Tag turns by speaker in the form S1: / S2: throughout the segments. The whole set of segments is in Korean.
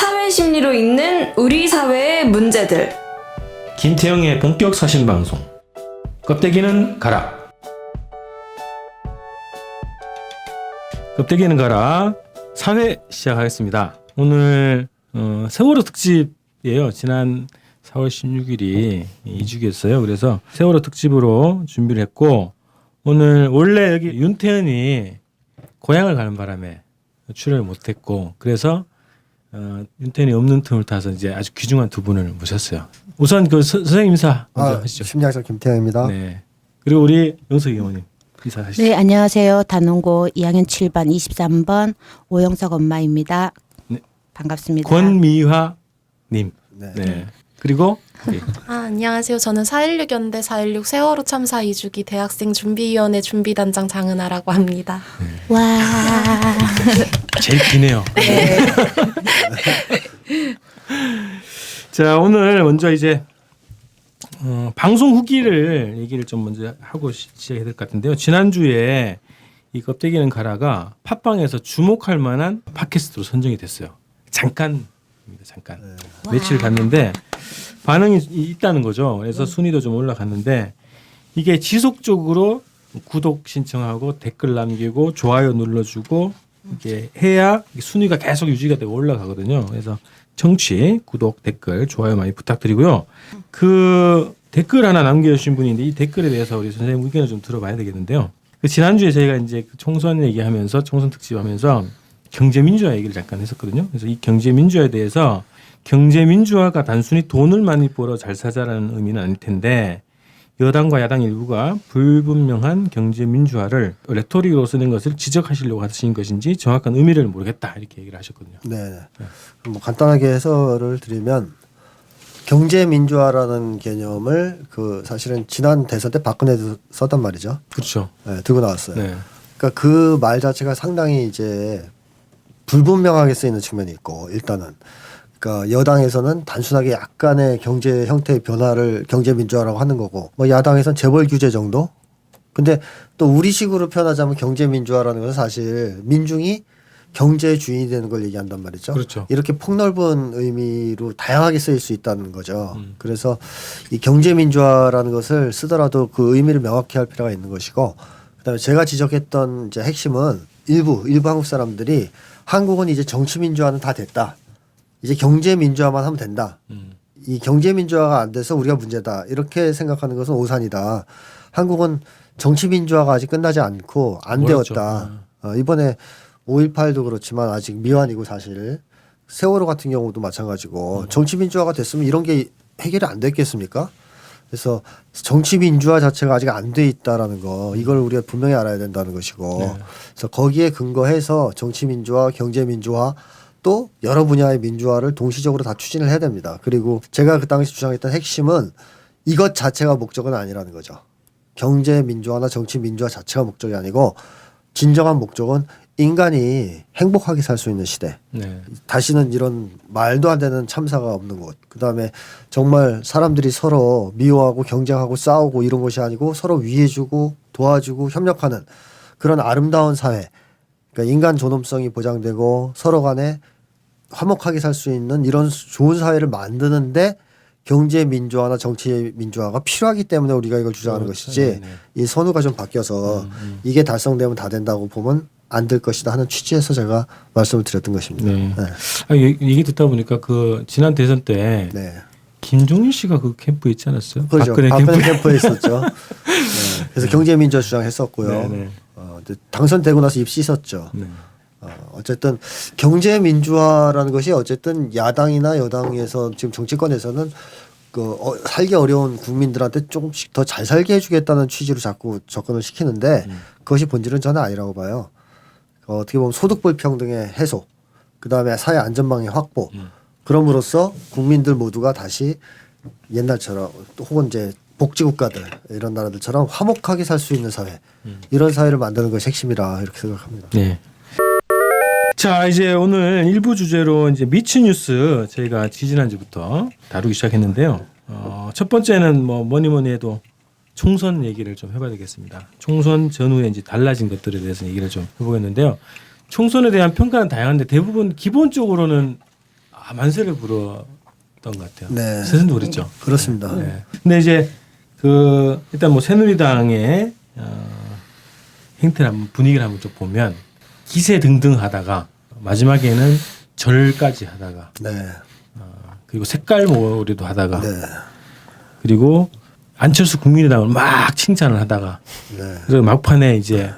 S1: 사회 심리로 읽는 우리 사회의 문제들.
S2: 김태형의 본격 사신 방송. 껍데기는 가라. 껍데기는 가라. 4회 시작하겠습니다. 오늘 세월호 특집이에요. 지난 4월 16일이 2주기였어요. 그래서 세월호 특집으로 준비를 했고, 오늘 원래 여기 윤태현이 고향을 가는 바람에 출연을 못했고, 그래서 윤태현이 없는 틈을 타서 이제 아주 귀중한 두 분을 모셨어요. 우선 그 선생님 인사 먼저 하시죠.
S3: 심리학자 김태형입니다.
S2: 네. 그리고 우리 영석이 어머님 인사하시죠.
S4: 네, 안녕하세요. 단원고 2학년 7반 23번 오영석 엄마입니다.
S2: 네.
S4: 반갑습니다.
S2: 권미화 님.
S3: 네.
S2: 네. 그리고
S5: 안녕하세요. 저는 4.16 연대 4.16 세월호 참사 2주기 대학생 준비위원회 준비단장 장은아라고 합니다.
S4: 와.
S2: 제일 기네요. 자, 오늘 먼저 이제 방송 후기를 얘기를 좀 먼저 하고 시작해야 될 것 같은데요. 지난주에 이 껍데기는 가라가 팟빵에서 주목할 만한 팟캐스트로 선정이 됐어요. 잠깐 며칠 갔는데 반응이 있다는 거죠. 그래서 순위도 좀 올라갔는데, 이게 지속적으로 구독 신청하고 댓글 남기고 좋아요 눌러주고 이게 해야 순위가 계속 유지가 되고 올라가거든요. 그래서 청취, 구독, 댓글, 좋아요 많이 부탁드리고요. 그 댓글 하나 남겨주신 분이 있는데, 이 댓글에 대해서 우리 선생님 의견을 좀 들어봐야 되겠는데요. 그 지난주에 저희가 이제 총선 얘기하면서, 총선 특집하면서 경제민주화 얘기를 잠깐 했었거든요. 그래서 이 경제민주화에 대해서, 경제민주화가 단순히 돈을 많이 벌어 잘 사자라는 의미는 아닐 텐데, 여당과 야당 일부가 불분명한 경제민주화를 레토릭으로 쓰는 것을 지적하시려고 하신 것인지 정확한 의미를 모르겠다, 이렇게 얘기를 하셨거든요.
S3: 네. 뭐 간단하게 해설을 드리면, 경제민주화라는 개념을 사실은 지난 대선 때 박근혜도 썼단 말이죠.
S2: 그렇죠.
S3: 네, 들고 나왔어요.
S2: 네.
S3: 그러니까 그 말 자체가 상당히 이제 불분명하게 쓰이는 측면이 있고, 일단은 그러니까 여당에서는 단순하게 약간의 경제 형태의 변화를 경제민주화라고 하는 거고, 뭐 야당에서는 재벌 규제 정도. 근데 또 우리식으로 표현하자면 경제민주화라는 것은 사실 민중이 경제의 주인이 되는 걸 얘기한단 말이죠.
S2: 그렇죠.
S3: 이렇게 폭넓은 의미로 다양하게 쓰일 수 있다는 거죠. 그래서 이 경제민주화라는 것을 쓰더라도 그 의미를 명확히 할 필요가 있는 것이고, 그다음에 제가 지적했던 이제 핵심은 일부 한국 사람들이 한국은 이제 정치민주화는 다 됐다. 이제 경제민주화만 하면 된다. 이 경제민주화가 안 돼서 우리가 문제다. 이렇게 생각하는 것은 오산이다. 한국은 정치민주화가 아직 끝나지 않고 안
S2: 멀었죠.
S3: 되었다. 이번에 5.18도 그렇지만 아직 미완이고, 사실 세월호 같은 경우도 마찬가지고 정치민주화가 됐으면 이런 게 해결이 안 됐겠습니까? 그래서 정치민주화 자체가 아직 안 돼 있다라는 거, 이걸 우리가 분명히 알아야 된다는 것이고,
S2: 네.
S3: 그래서 거기에 근거해서 정치민주화, 경제민주화, 또 여러 분야의 민주화를 동시적으로 다 추진을 해야 됩니다. 그리고 제가 그 당시 주장했던 핵심은 이것 자체가 목적은 아니라는 거죠. 경제 민주화나 정치 민주화 자체가 목적이 아니고, 진정한 목적은 인간이 행복하게 살 수 있는 시대.
S2: 네.
S3: 다시는 이런 말도 안 되는 참사가 없는 곳. 그다음에 정말 사람들이 서로 미워하고 경쟁하고 싸우고 이런 것이 아니고 서로 위해주고 도와주고 협력하는 그런 아름다운 사회. 그러니까 인간 존엄성이 보장되고 서로 간에 화목하게 살 수 있는 이런 좋은 사회를 만드는데 경제 민주화나 정치 민주화가 필요하기 때문에 우리가 이걸 주장하는 것이지,
S2: 네네.
S3: 이 선우가 좀 바뀌어서 이게 달성되면 다 된다고 보면 안 될 것이다 하는 취지에서 제가 말씀을 드렸던 것입니다.
S2: 네.
S3: 네.
S2: 얘기 듣다 보니까 그 지난 대선 때
S3: 네.
S2: 김종인 씨가 그 캠프에 있지 않았어요?
S3: 그렇죠. 박근혜 캠프에 있었죠. 네. 그래서 경제민주화 주장했었고요.
S2: 네네.
S3: 근데 당선되고 나서 입 씻었죠.
S2: 네.
S3: 어쨌든 경제민주화라는 것이 어쨌든 야당이나 여당에서 지금 정치권에서는 살기 어려운 국민들한테 조금씩 더 잘 살게 해주겠다는 취지로 자꾸 접근을 시키는데, 그것이 본질은 저는 아니라고 봐요. 어떻게 보면 소득 불평등의 해소, 그다음에 사회 안전망의 확보, 그럼으로써 국민들 모두가 다시 옛날처럼, 혹은 이제 복지국가들 이런 나라들처럼 화목하게 살 수 있는 사회, 이런 사회를 만드는 것이 핵심이라 이렇게 생각합니다.
S2: 네. 자, 이제 오늘 일부 주제로 이제 미치뉴스 저희가 지지난주부터 다루기 시작했는데요. 첫 번째는 뭐니 해도 총선 얘기를 좀 해봐야 되겠습니다. 총선 전후에 이제 달라진 것들에 대해서 얘기를 좀 해보겠는데요. 총선에 대한 평가는 다양한데 대부분 기본적으로는 만세를 부르던 것 같아요.
S3: 네.
S2: 세선도 그랬죠.
S3: 그렇습니다.
S2: 네. 근데 이제 일단 뭐 새누리당의 행태를 한번 분위기를 한번 좀 보면 기세등등하다가 마지막에는 절까지 하다가
S3: 네.
S2: 그리고 색깔몰이도 하다가
S3: 네.
S2: 그리고 안철수 국민의당을 막 칭찬을 하다가
S3: 네.
S2: 그래서 막판에 이제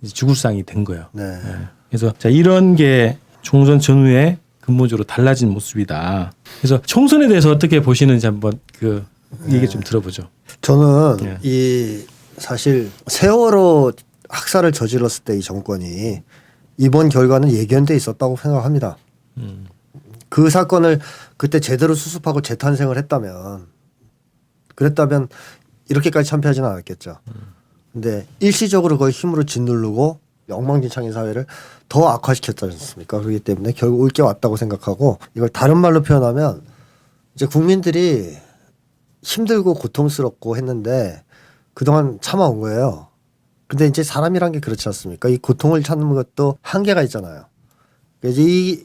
S2: 죽을상이 된 거예요.
S3: 네.
S2: 네. 그래서 자 이런 게 총선 전후에 근본적으로 달라진 모습이다. 그래서 총선에 대해서 어떻게 보시는지 한번 그 얘기 좀 들어보죠.
S3: 저는
S2: 네.
S3: 이 사실 세월호 학살을 저질렀을 때 이 정권이 이번 결과는 예견돼 있었다고 생각합니다. 그 사건을 그때 제대로 수습하고 재탄생을 했다면 그랬다면 이렇게까지 참패하지는 않았겠죠. 근데 일시적으로 거의 힘으로 짓누르고 엉망진창인 사회를 더 악화시켰지 않습니까? 그렇기 때문에 결국 올 게 왔다고 생각하고 이걸 다른 말로 표현하면 이제 국민들이 힘들고 고통스럽고 했는데 그동안 참아온 거예요. 근데 이제 사람이란 게 그렇지 않습니까? 이 고통을 참는 것도 한계가 있잖아요. 그래서 이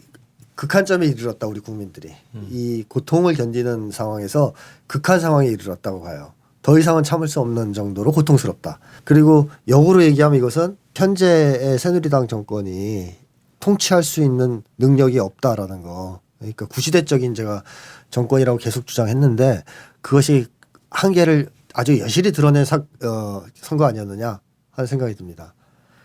S3: 극한점에 이르렀다 우리 국민들이. 이 고통을 견디는 상황에서 극한 상황에 이르렀다고 봐요. 더 이상은 참을 수 없는 정도로 고통스럽다. 그리고 역으로 얘기하면 이것은 현재의 새누리당 정권이 통치할 수 있는 능력이 없다라는 거. 그러니까 구시대적인 제가 정권이라고 계속 주장했는데 그것이 한계를 아주 여실히 드러낸 선거 아니었느냐 하는 생각이 듭니다.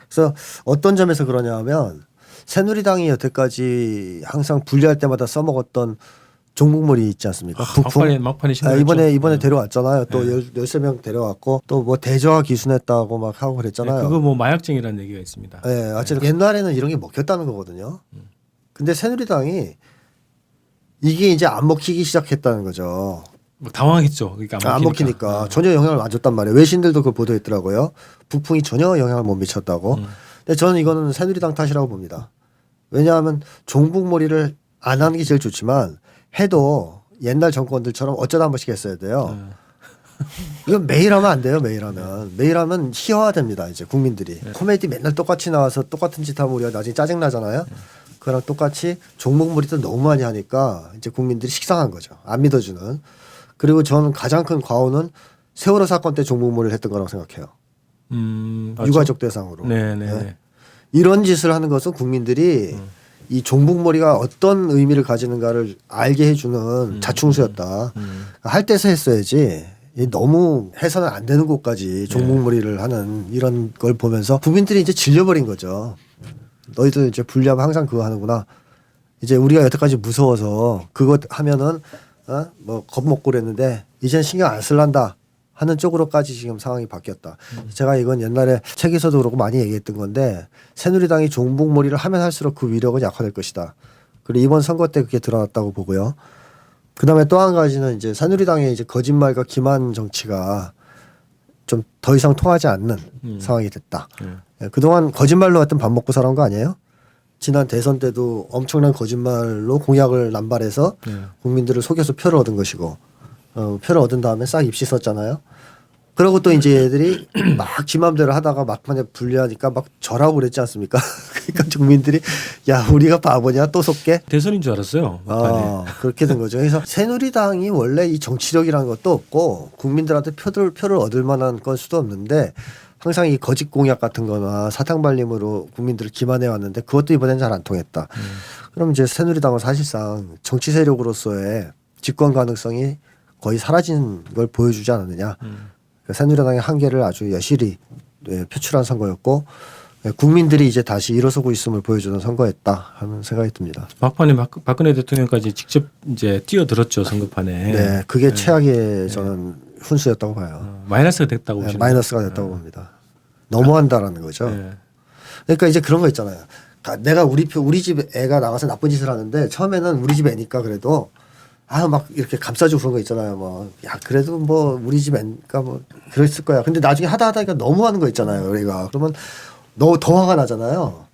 S3: 그래서 어떤 점에서 그러냐 하면 새누리당이 여태까지 항상 분리할 때마다 써먹었던 종북몰이 있지 않습니까? 북풍.
S2: 막판에 심각했죠.
S3: 이번에 데려왔잖아요. 또 13명 데려왔고 또 뭐 대저하 기순했다고 막 하고 그랬잖아요.
S2: 그거 뭐 마약쟁이라는 얘기가 있습니다.
S3: 네, 어쨌든 옛날에는 이런 게 먹혔다는 거거든요. 근데 새누리당이 이게 이제 안 먹히기 시작했다는 거죠.
S2: 뭐 당황했죠. 그러니까
S3: 안 먹히니까 전혀 영향을 안 줬단 말이에요. 외신들도 그걸 보도했더라고요. 북풍이 전혀 영향을 못 미쳤다고. 근데 저는 이거는 새누리당 탓이라고 봅니다. 왜냐하면 종북몰이를 안 하는 게 제일 좋지만 해도 옛날 정권들처럼 어쩌다 한 번씩 했어야 돼요. 이건 매일 하면 안 돼요. 매일 하면 희화화됩니다. 이제 국민들이 코미디 맨날 똑같이 나와서 똑같은 짓 하면 우리가 나중에 짜증 나잖아요. 그랑 똑같이 종북몰이도 너무 많이 하니까 이제 국민들이 식상한 거죠. 안 믿어주는. 그리고 저는 가장 큰 과오는 세월호 사건 때 종북몰이를 했던 거라고 생각해요. 유가족 대상으로.
S2: 네네.
S3: 이런 짓을 하는 것은 국민들이 이 종북몰이가 어떤 의미를 가지는가를 알게 해주는 자충수였다. 할 때서 했어야지. 너무 해서는 안 되는 곳까지 종북몰이를 하는 이런 걸 보면서 국민들이 이제 질려버린 거죠. 너희들 이제 분리하면 항상 그거 하는구나. 이제 우리가 여태까지 무서워서 그거 하면은 뭐 겁먹고 그랬는데 이제는 신경 안 쓸란다 하는 쪽으로까지 지금 상황이 바뀌었다. 제가 이건 옛날에 책에서도 그렇고 많이 얘기했던 건데 새누리당이 종북몰이를 하면 할수록 그 위력은 약화될 것이다. 그리고 이번 선거 때 그게 드러났다고 보고요. 그다음에 또 한 가지는 이제 새누리당의 이제 거짓말과 기만 정치가 좀 더 이상 통하지 않는 상황이 됐다. 그동안 거짓말로 하여튼 밥 먹고 살아온 거 아니에요? 지난 대선 때도 엄청난 거짓말로 공약을 남발해서 국민들을 속여서 표를 얻은 것이고 표를 얻은 다음에 싹 입시 썼잖아요. 그러고 또 이제 애들이 막 지 맘대로 하다가 막판에 분리하니까 막 절하고 그랬지 않습니까? 그러니까 국민들이 야 우리가 바보냐 또 속게?
S2: 대선인 줄 알았어요. 막판에.
S3: 그렇게 된 거죠. 그래서 새누리당이 원래 이 정치력이라는 것도 없고 국민들한테 표를 얻을 만한 건수도 없는데 항상 이 거짓 공약 같은 거나 사탕 발림으로 국민들을 기만해 왔는데 그것도 이번엔 잘 안 통했다. 그럼 이제 새누리당은 사실상 정치 세력으로서의 집권 가능성이 거의 사라진 걸 보여주지 않았느냐. 그러니까 새누리당의 한계를 아주 여실히 표출한 선거였고 국민들이 이제 다시 일어서고 있음을 보여주는 선거였다 하는 생각이 듭니다.
S2: 막판에 박근혜 대통령까지 직접 이제 뛰어들었죠 선거판에.
S3: 네, 그게 최악의 저는 훈수였다고 봐요.
S2: 마이너스가 됐다고 보시는
S3: 마이너스가 됐다고 봅니다. 너무한다라는 거죠.
S2: 네.
S3: 그러니까 이제 그런 거 있잖아요. 그러니까 내가 우리 집 애가 나가서 나쁜 짓을 하는데 처음에는 우리 집 애니까 그래도 막 이렇게 감싸주고 그런 거 있잖아요. 뭐 야 그래도 뭐 우리 집 애니까 뭐 그랬을 거야. 근데 나중에 하다가 너무 하는 거 있잖아요. 우리가 그러면 너무 더 화가 나잖아요.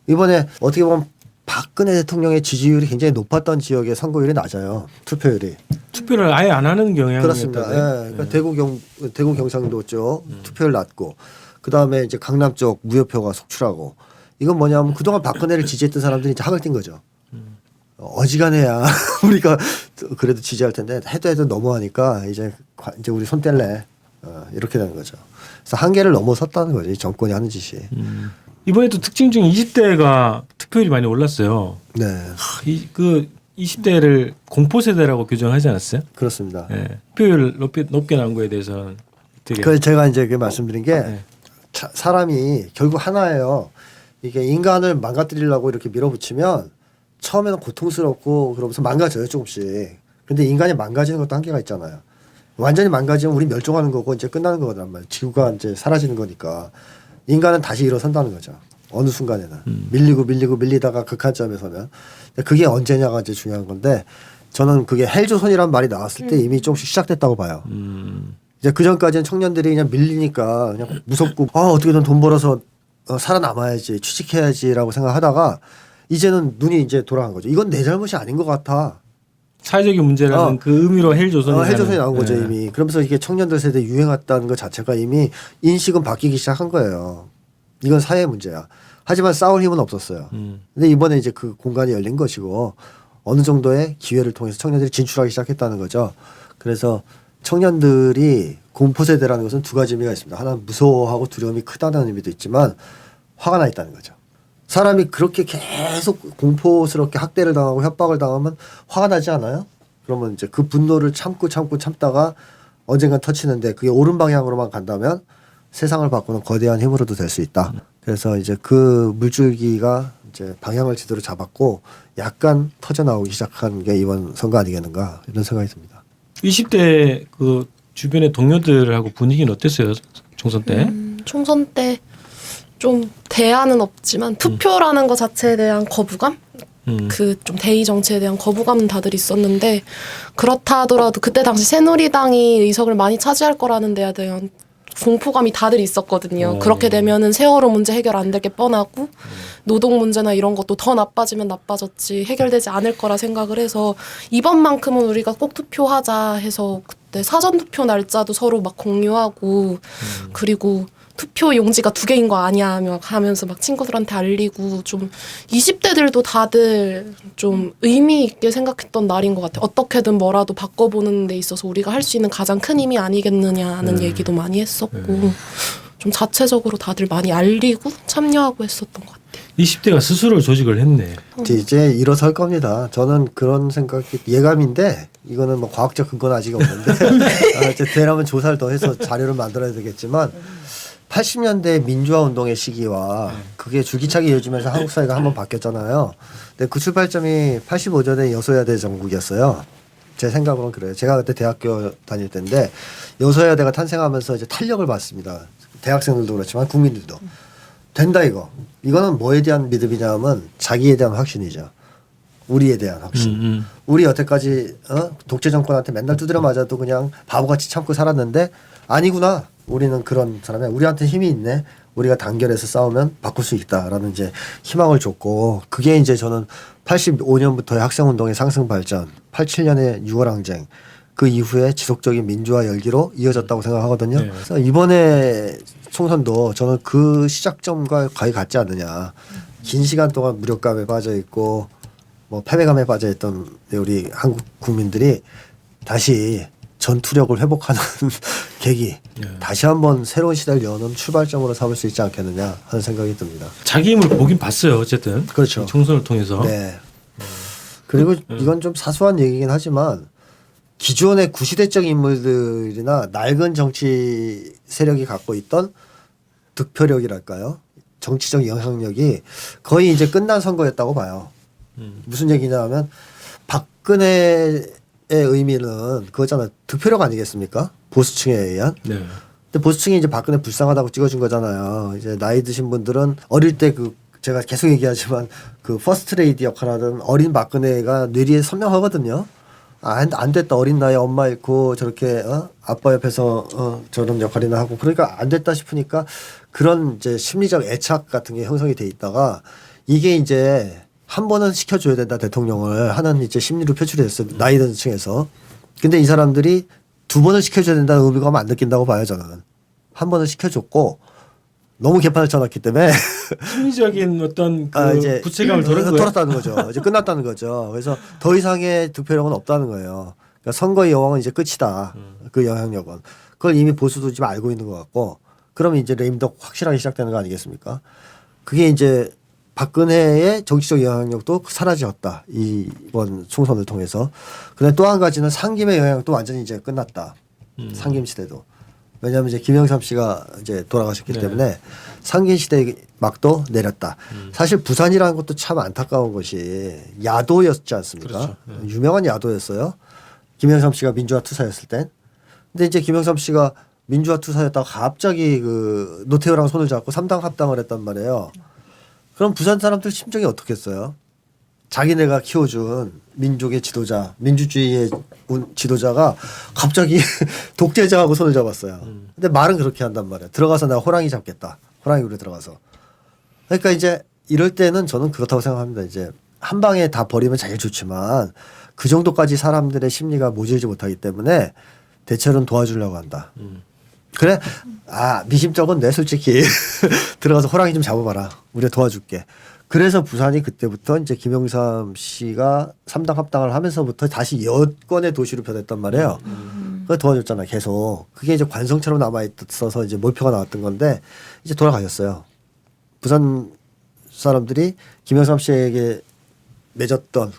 S3: 이번에 어떻게 보면 박근혜 대통령의 지지율이 굉장히 높았던 지역의 선거율이 낮아요. 투표율이.
S2: 투표를 아예 안 하는 경향이
S3: 그렇습니다.
S2: 있다고요?
S3: 그러니까 대구 경상도 쪽 투표율 낮고 그다음에 이제 강남 쪽 무효표가 속출하고 이건 뭐냐면 그동안 박근혜를 지지했던 사람들이 이제 학을 띈 거죠. 어지간해야 우리가 그래도 지지할 텐데 해도 너무하니까 이제 우리 손 뗄래 이렇게 되는 거죠. 그래서 한계를 넘어섰다는 거죠. 이 정권이 하는 짓이.
S2: 이번에도 특징 중에 20대가 투표율이 많이 올랐어요.
S3: 네,
S2: 그 20대를 공포 세대라고 규정하지 않았어요?
S3: 그렇습니다.
S2: 네. 투표율 높게 나온 거에 대해서는 되게
S3: 그래서 제가 이제 그 말씀드린 게
S2: 네.
S3: 사람이 결국 하나예요. 이게 인간을 망가뜨리려고 이렇게 밀어붙이면 처음에는 고통스럽고 그러면서 망가져요 조금씩. 근데 인간이 망가지는 것도 한계가 있잖아요. 완전히 망가지면 우리 멸종하는 거고 이제 끝나는 거란 말이에요. 지구가 이제 사라지는 거니까 인간은 다시 일어선다는 거죠. 어느 순간에는 밀리다가 극한점에 서면 그게 언제냐가 이제 중요한 건데 저는 그게 헬조선이란 말이 나왔을 때 이미 조금씩 시작됐다고 봐요. 이제 그 전까지는 청년들이 그냥 밀리니까 그냥 무섭고 어떻게든 돈 벌어서 살아남아야지 취직해야지라고 생각하다가 이제는 눈이 이제 돌아간 거죠. 이건 내 잘못이 아닌 것 같아.
S2: 사회적인 문제라는 그 의미로 헬조선이
S3: 헬조선이 나온 거죠 이미. 그러면서 이게 청년들 세대 유행했다는 것 자체가 이미 인식은 바뀌기 시작한 거예요. 이건 사회 문제야. 하지만 싸울 힘은 없었어요. 근데 이번에 이제 그 공간이 열린 것이고 어느 정도의 기회를 통해서 청년들이 진출하기 시작했다는 거죠. 그래서 청년들이 공포 세대라는 것은 두 가지 의미가 있습니다. 하나는 무서워하고 두려움이 크다는 의미도 있지만 화가 나 있다는 거죠. 사람이 그렇게 계속 공포스럽게 학대를 당하고 협박을 당하면 화가 나지 않아요? 그러면 이제 그 분노를 참다가 언젠간 터치는데 그게 옳은 방향으로만 간다면 세상을 바꾸는 거대한 힘으로도 될 수 있다. 그래서 이제 그 물줄기가 이제 방향을 제대로 잡았고 약간 터져 나오기 시작한 게 이번 선거 아니겠는가 이런 생각이 듭니다.
S2: 20대 그 주변의 동료들하고 분위기는 어땠어요? 총선 때?
S5: 총선 때 좀 대안은 없지만 투표라는 것 자체에 대한 거부감? 그 좀 대의 정치에 대한 거부감은 다들 있었는데 그렇다 하더라도 그때 당시 새누리당이 의석을 많이 차지할 거라는 데에 대한 공포감이 다들 있었거든요. 그렇게 되면은 세월호 문제 해결 안 될 게 뻔하고 노동 문제나 이런 것도 더 나빠지면 나빠졌지 해결되지 않을 거라 생각을 해서 이번만큼은 우리가 꼭 투표하자 해서 그때 사전 투표 날짜도 서로 막 공유하고 그리고 투표 용지가 2개인 거 아니야 하면서 막 친구들한테 알리고 좀 20대들도 다들 좀 의미 있게 생각했던 날인 것 같아요. 어떻게든 뭐라도 바꿔보는 데 있어서 우리가 할 수 있는 가장 큰 힘이 아니겠느냐는 얘기도 많이 했었고 좀 자체적으로 다들 많이 알리고 참여하고 했었던 것 같아요.
S2: 20대가 스스로 조직을 했네.
S3: 이제 일어설 겁니다. 저는 그런 생각이 예감인데 이거는 뭐 과학적 근거는 아직 없는데 이제 대라면 조사를 더 해서 자료를 만들어야 되겠지만 80년대 민주화 운동의 시기와 그게 줄기차게 이어지면서 한국 사회가 한번 바뀌었잖아요. 근데 그 출발점이 85년에 여소야대 정국이었어요. 제 생각으로는 그래요. 제가 그때 대학교 다닐 때인데 여소야대가 탄생하면서 이제 탄력을 받습니다. 대학생들도 그렇지만 국민들도. 된다 이거. 이거는 뭐에 대한 믿음이냐면 자기에 대한 확신이죠. 우리에 대한 확신. 우리 여태까지 독재 정권한테 맨날 두드려 맞아도 그냥 바보같이 참고 살았는데 아니구나. 우리는 그런 사람이야. 우리한테 힘이 있네. 우리가 단결해서 싸우면 바꿀 수 있다라는 이제 희망을 줬고 그게 이제 저는 85년부터의 학생운동의 상승 발전, 87년의 6월 항쟁 그 이후에 지속적인 민주화 열기로 이어졌다고 생각하거든요.
S2: 네.
S3: 그래서 이번에 총선도 저는 그 시작점과 거의 같지 않느냐. 긴 시간 동안 무력감에 빠져 있고 뭐 패배감에 빠져 있던 우리 한국 국민들이 다시 전투력을 회복하는 계기 다시 한번 새로운 시대를 여는 출발점으로 삼을 수 있지 않겠느냐 하는 생각이 듭니다.
S2: 자기 힘을 보긴 봤어요. 어쨌든.
S3: 그렇죠.
S2: 총선을 통해서.
S3: 네. 그리고 이건 좀 사소한 얘기긴 하지만 기존의 구시대적 인물들이나 낡은 정치 세력이 갖고 있던 득표력이랄까요? 정치적 영향력이 거의 이제 끝난 선거였다고 봐요. 무슨 얘기냐 하면 박근혜의 의미는 그거잖아요. 득표력 아니겠습니까? 보수층에 의한.
S2: 네.
S3: 근데 보수층이 이제 박근혜 불쌍하다고 찍어준 거잖아요. 이제 나이 드신 분들은 어릴 때 그 제가 계속 얘기하지만 그 퍼스트 레이디 역할하던 어린 박근혜가 뇌리에 선명하거든요. 안 됐다. 어린 나이에 엄마 잃고 저렇게 아빠 옆에서 저런 역할이나 하고 그러니까 안 됐다 싶으니까 그런 이제 심리적 애착 같은 게 형성이 돼 있다가 이게 이제 한 번은 시켜줘야 된다 대통령을 하는 이제 심리로 표출이 됐어요. 나이 든 층에서. 근데 이 사람들이 2번을 시켜줘야 된다는 의미가 안 느낀다고 봐요 저는. 한 번은 시켜줬고 너무 개판을 쳐놨기 때문에
S2: 심리적인 어떤 그
S3: 이제
S2: 부채감을 덜은 거예요.
S3: 덜었다는 거죠. 이제 끝났다는 거죠. 그래서 더 이상의 득표력은 없다는 거예요. 그러니까 선거의 여왕은 이제 끝이다. 그 영향력은. 그걸 이미 보수도 지금 알고 있는 것 같고 그러면 이제 레임덕 확실하게 시작되는 거 아니겠습니까? 그게 이제 박근혜의 정치적 영향력도 사라졌다. 이번 총선을 통해서. 그다음에 또 한 가지는 상김의 영향도 완전히 이제 끝났다. 상김 시대도. 왜냐하면 이제 김영삼 씨가 이제 돌아가셨기
S2: 네.
S3: 때문에 상김 시대의 막도 내렸다. 사실 부산이라는 것도 참 안타까운 것이 야도였지 않습니까?
S2: 그렇죠.
S3: 유명한 야도였어요. 김영삼 씨가 민주화 투사였을 땐. 근데 이제 김영삼 씨가 민주화 투사였다가 갑자기 그 노태우랑 손을 잡고 3당 합당을 했단 말이에요. 그럼 부산 사람들 심정이 어떻겠어요? 자기네가 키워준 민족의 지도자, 민주주의의 지도자가 갑자기 독재자하고 손을 잡았어요. 근데 말은 그렇게 한단 말이에요. 들어가서 내가 호랑이 잡겠다. 호랑이 굴에 들어가서. 그러니까 이제 이럴 때는 저는 그렇다고 생각합니다. 이제 한 방에 다 버리면 제일 좋지만 그 정도까지 사람들의 심리가 모질지 못하기 때문에 대체로는 도와주려고 한다. 그래? 미심쩍은 내 솔직히 들어가서 호랑이 좀 잡아봐라. 우리가 도와줄게. 그래서 부산이 그때부터 이제 김영삼 씨가 3당 합당을 하면서부터 다시 여권의 도시로 변했단 말이에요. 그걸 도와줬잖아, 계속. 그게 이제 관성처럼 남아있어서 이제 몰표가 나왔던 건데 이제 돌아가셨어요. 부산 사람들이 김영삼 씨에게 맺었던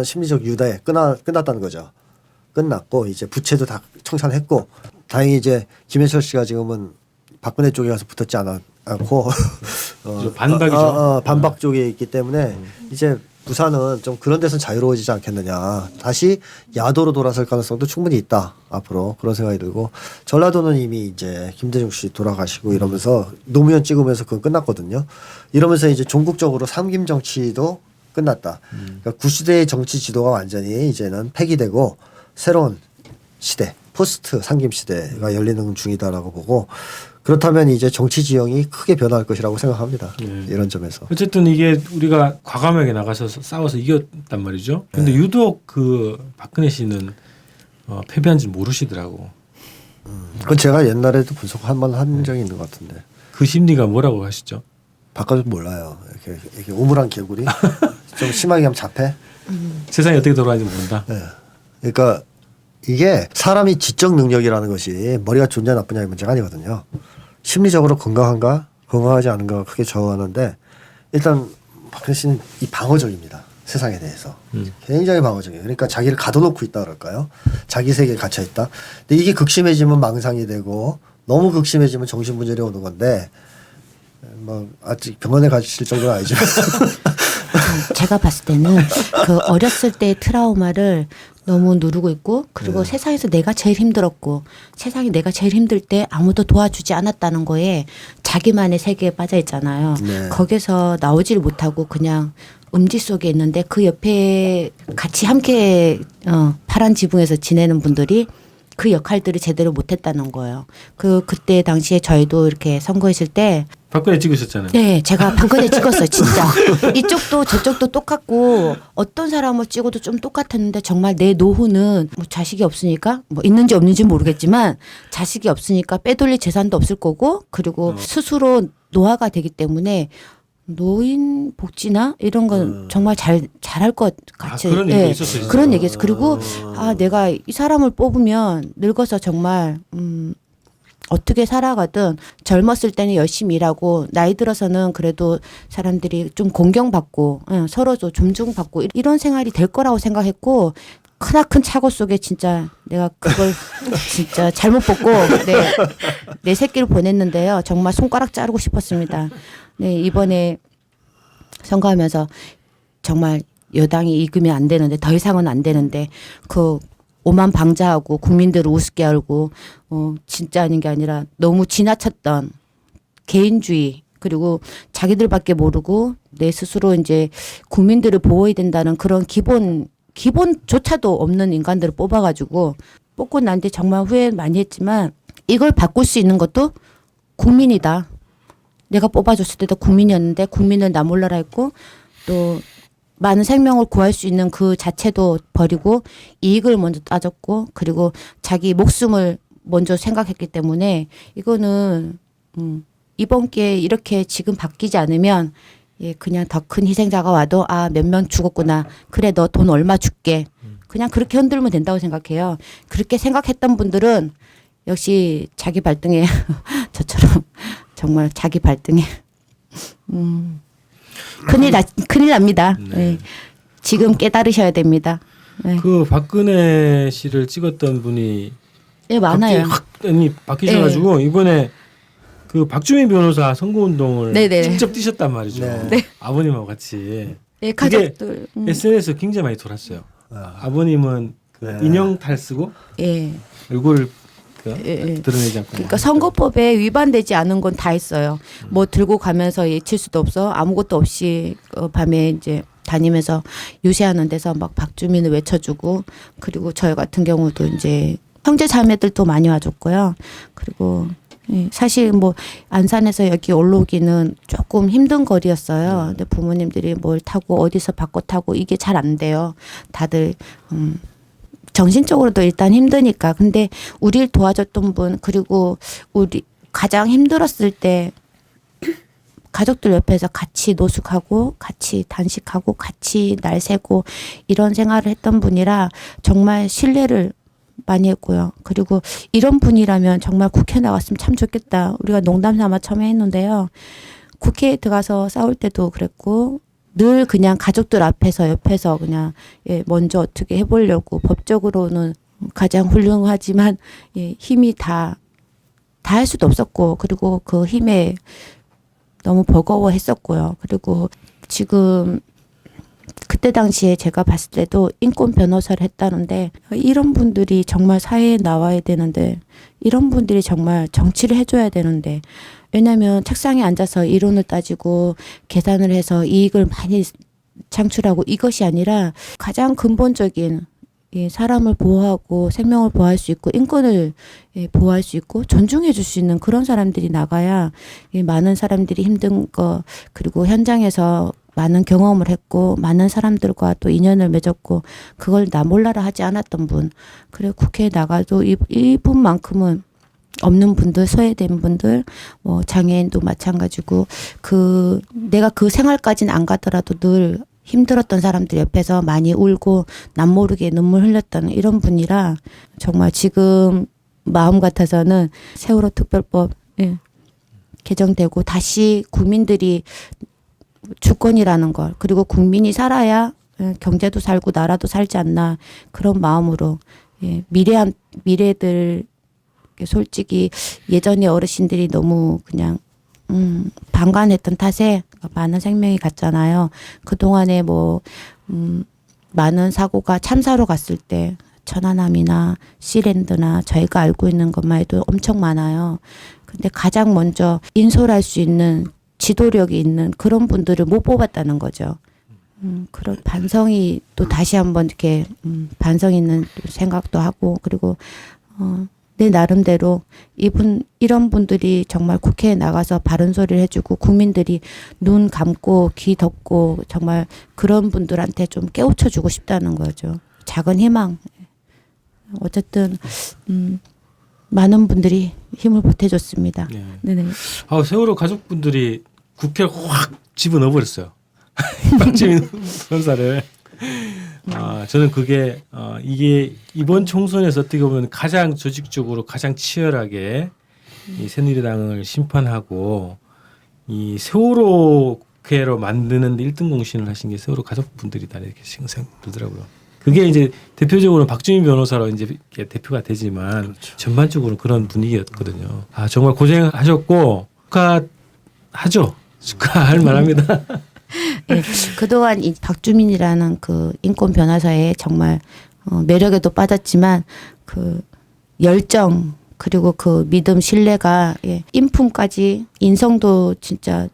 S3: 심리적 유대 끝났다는 거죠. 끝났고 이제 부채도 다 청산했고 다행히 이제 김현철 씨가 지금은 박근혜 쪽에 가서 붙었지 않고
S2: 반박이죠.
S3: 반박 쪽에 있기 때문에 이제 부산은 좀 그런 데서는 자유로워지지 않겠느냐. 다시 야도로 돌아설 가능성도 충분히 있다. 앞으로 그런 생각이 들고 전라도는 이미 이제 김대중 씨 돌아가시고 이러면서 노무현 찍으면서 그건 끝났거든요. 이러면서 이제 종국적으로 삼김 정치도 끝났다. 그러니까 구시대의 정치 지도가 완전히 이제는 폐기되고 새로운 시대, 포스트 상김 시대가 열리는 중이다라고 보고 그렇다면 이제 정치 지형이 크게 변할 것이라고 생각합니다. 이런 점에서.
S2: 어쨌든 이게 우리가 과감하게 나가서 싸워서 이겼단 말이죠. 근데 유독 그 박근혜 씨는 패배한 줄 모르시더라고.
S3: 그건 제가 옛날에도 분석 한 번 한 적이 있는 것 같은데.
S2: 그 심리가 뭐라고 하시죠?
S3: 바꿔도 몰라요. 이렇게 우물한 개구리 좀 심하게 하면 잡해.
S2: 세상이 어떻게 돌아가는지 모른다.
S3: 네. 그러니까 이게 사람이 지적 능력이라는 것이 머리가 좋냐 나쁘냐의 문제가 아니거든요. 심리적으로 건강하지 않은가가 크게 좌우하는데 일단 박근혜 씨는 이 방어적입니다. 세상에 대해서. 굉장히 방어적이에요. 그러니까 자기를 가둬놓고 있다 그럴까요? 자기 세계에 갇혀 있다. 근데 이게 극심해지면 망상이 되고 너무 극심해지면 정신분열이 오는 건데 뭐 아직 병원에 가실 정도는 아니지만
S4: 제가 봤을 때는 그 어렸을 때의 트라우마를 너무 누르고 있고 그리고 세상에서 내가 제일 힘들었고 세상이 내가 제일 힘들 때 아무도 도와주지 않았다는 거에 자기만의 세계에 빠져 있잖아요.
S3: 네.
S4: 거기서 나오질 못하고 그냥 음지 속에 있는데 그 옆에 같이 함께 파란 지붕에서 지내는 분들이 그 역할들을 제대로 못했다는 거예요. 그때 당시에 저희도 이렇게 선거했을 때
S2: 박근혜 찍으셨잖아요.
S4: 네, 제가 박근혜 찍었어요, 진짜. 이쪽도 저쪽도 똑같고 어떤 사람을 찍어도 좀 똑같았는데 정말 내 노후는 뭐 자식이 없으니까 뭐 있는지 없는지 모르겠지만 자식이 없으니까 빼돌릴 재산도 없을 거고 그리고 스스로 노화가 되기 때문에 노인 복지나 이런 건 정말 잘할 것 같이.
S2: 그런 얘기가 있었어요.
S4: 그런 얘기였어요. 그리고 내가 이 사람을 뽑으면 늙어서 정말 어떻게 살아가든 젊었을 때는 열심히 일하고 나이 들어서는 그래도 사람들이 좀 공경받고 서로도 존중받고 이런 생활이 될 거라고 생각했고 크나큰 차고 속에 진짜 내가 그걸 진짜 잘못 뽑고 내 새끼를 보냈는데요. 정말 손가락 자르고 싶었습니다. 네, 이번에 선거하면서 정말 여당이 이기면 안 되는데 더 이상은 안 되는데 그 오만 방자하고 국민들을 우습게 알고 진짜 아닌 게 아니라 너무 지나쳤던 개인주의 그리고 자기들밖에 모르고 내 스스로 이제 국민들을 보호해야 된다는 그런 기본조차도 없는 인간들을 뽑아가지고 뽑고 난 뒤 정말 후회 많이 했지만 이걸 바꿀 수 있는 것도 국민이다. 내가 뽑아줬을 때도 국민이었는데 국민을 나 몰라라 했고 또 많은 생명을 구할 수 있는 그 자체도 버리고 이익을 먼저 따졌고 그리고 자기 목숨을 먼저 생각했기 때문에 이거는 이번 기회에 이렇게 지금 바뀌지 않으면 예, 그냥 더 큰 희생자가 와도 아, 몇 명 죽었구나. 그래, 너 돈 얼마 줄게. 그냥 그렇게 흔들면 된다고 생각해요. 그렇게 생각했던 분들은 역시 자기 발등에 저처럼 정말 자기 발등에 큰일 납니다.
S2: 네.
S4: 예. 지금 깨달으셔야 됩니다. 예.
S2: 그 박근혜 씨를 찍었던 분이
S4: 예, 많아요.
S2: 갑자기 확 바뀌셔가지고 이번에 그 박주민 변호사 선거운동을
S4: 네네.
S2: 직접 뛰셨단 말이죠.
S3: 네.
S2: 아버님하고 같이.
S4: 예,
S2: 그게
S4: 가족들.
S2: SNS에 굉장히 많이 돌았어요. 아버님은 그
S3: 네.
S2: 인형 탈 쓰고
S4: 예.
S2: 얼굴을 그
S4: 예.
S2: 드러내지 않고.
S4: 그러니까 선거법에 위반되지 않은 건 다 했어요. 뭐 들고 가면서 예칠 수도 없어. 아무것도 없이 밤에 이제 다니면서 유세하는 데서 막 박주민을 외쳐주고, 그리고 저희 같은 경우도 이제 형제 자매들도 많이 와줬고요. 그리고 예, 사실 뭐 안산에서 여기 올라오기는 조금 힘든 거리였어요. 근데 부모님들이 뭘 타고 어디서 바꿔 타고 이게 잘 안 돼요. 다들 정신적으로도 일단 힘드니까. 근데 우리를 도와줬던 분, 그리고 우리 가장 힘들었을 때 가족들 옆에서 같이 노숙하고 같이 단식하고 같이 날 새고 이런 생활을 했던 분이라 정말 신뢰를 많이 했고요. 그리고 이런 분이라면 정말 국회 나갔으면 참 좋겠다. 우리가 농담 삼아 처음에 했는데요. 국회에 들어가서 싸울 때도 그랬고 늘 그냥 가족들 앞에서 옆에서 그냥 예, 먼저 어떻게 해보려고, 법적으로는 가장 훌륭하지만 예, 힘이 다 할 수도 없었고, 그리고 그 힘에 너무 버거워했었고요. 그리고 지금 그때 당시에 제가 봤을 때도 인권 변호사를 했다는데, 이런 분들이 정말 사회에 나와야 되는데, 이런 분들이 정말 정치를 해줘야 되는데, 왜냐하면 책상에 앉아서 이론을 따지고 계산을 해서 이익을 많이 창출하고 이것이 아니라 가장 근본적인 이 사람을 보호하고 생명을 보호할 수 있고 인권을 보호할 수 있고 존중해 줄 수 있는 그런 사람들이 나가야 이 많은 사람들이 힘든 거, 그리고 현장에서 많은 경험을 했고 많은 사람들과 또 인연을 맺었고 그걸 나 몰라라 하지 않았던 분, 그리고 국회에 나가도 이분만큼은 없는 분들, 소외된 분들, 뭐 장애인도 마찬가지고, 그 내가 그 생활까지는 안 가더라도 늘 힘들었던 사람들 옆에서 많이 울고 남 모르게 눈물 흘렸던 이런 분이라 정말 지금 마음 같아서는 세월호 특별법 개정되고 다시 국민들이 주권이라는 걸, 그리고 국민이 살아야 경제도 살고 나라도 살지 않나, 그런 마음으로 미래들 솔직히 예전에 어르신들이 너무 그냥 방관했던 탓에 많은 생명이 갔잖아요. 그동안에 뭐 많은 사고가 참사로 갔을 때 천안함이나 시랜드나 저희가 알고 있는 것만 해도 엄청 많아요. 근데 가장 먼저 인솔할 수 있는 지도력이 있는 그런 분들을 못 뽑았다는 거죠. 그런 반성이 또 다시 한번 이렇게 반성 있는 생각도 하고, 그리고 내 나름대로 이런 분들이 정말 국회에 나가서 바른 소리를 해주고 국민들이 눈 감고 귀 덮고 정말 그런 분들한테 좀 깨우쳐주고 싶다는 거죠. 작은 희망. 어쨌든 많은 분들이 힘을 보태줬습니다.
S2: 네.
S4: 네네.
S2: 세월호 가족분들이 국회를 확 집어넣어 버렸어요. 박주민 변호사를. 저는 그게 이게 이번 총선에서 어떻게 보면 가장 조직적으로 가장 치열하게 이 새누리당을 심판하고 이 세월호 국회로 만드는 데 1등 공신을 하신 게 세월호 가족분들이다, 이렇게 생각 들더라고요. 그게 이제 대표적으로 박주민 변호사로 이제 이렇게 대표가 되지만 그렇죠. 전반적으로 그런 분위기였거든요. 정말 고생하셨고 축하하죠. 축하할 만합니다.
S4: 네, 그동안 이 박주민이라는 그 인권 변호사의 정말 매력에도 빠졌지만 그 열정, 그리고 그 믿음, 신뢰가 인품까지, 인성도 진짜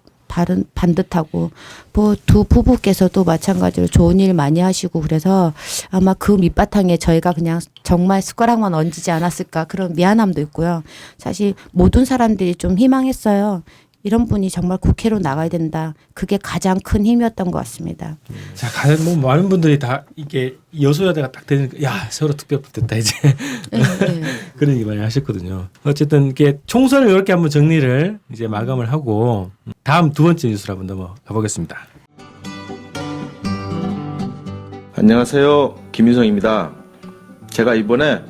S4: 반듯하고, 뭐 두 부부께서도 마찬가지로 좋은 일 많이 하시고, 그래서 아마 그 밑바탕에 저희가 그냥 정말 숟가락만 얹지 않았을까, 그런 미안함도 있고요. 사실 모든 사람들이 좀 희망했어요. 이런 분이 정말 국회로 나가야 된다. 그게 가장 큰 힘이었던 것 같습니다.
S2: 자, 가장 뭐 많은 분들이 다 이게 여소야대가 딱 되니까 야 세월호 특별법 됐다 이제
S4: 네, 네.
S2: 그런 얘기 많이 하셨거든요. 어쨌든 이렇게 총선을 이렇게 한번 정리를 이제 마감을 하고 다음 두 번째 뉴스로 한번 넘어가 보겠습니다.
S6: 안녕하세요. 김윤성입니다. 제가 이번에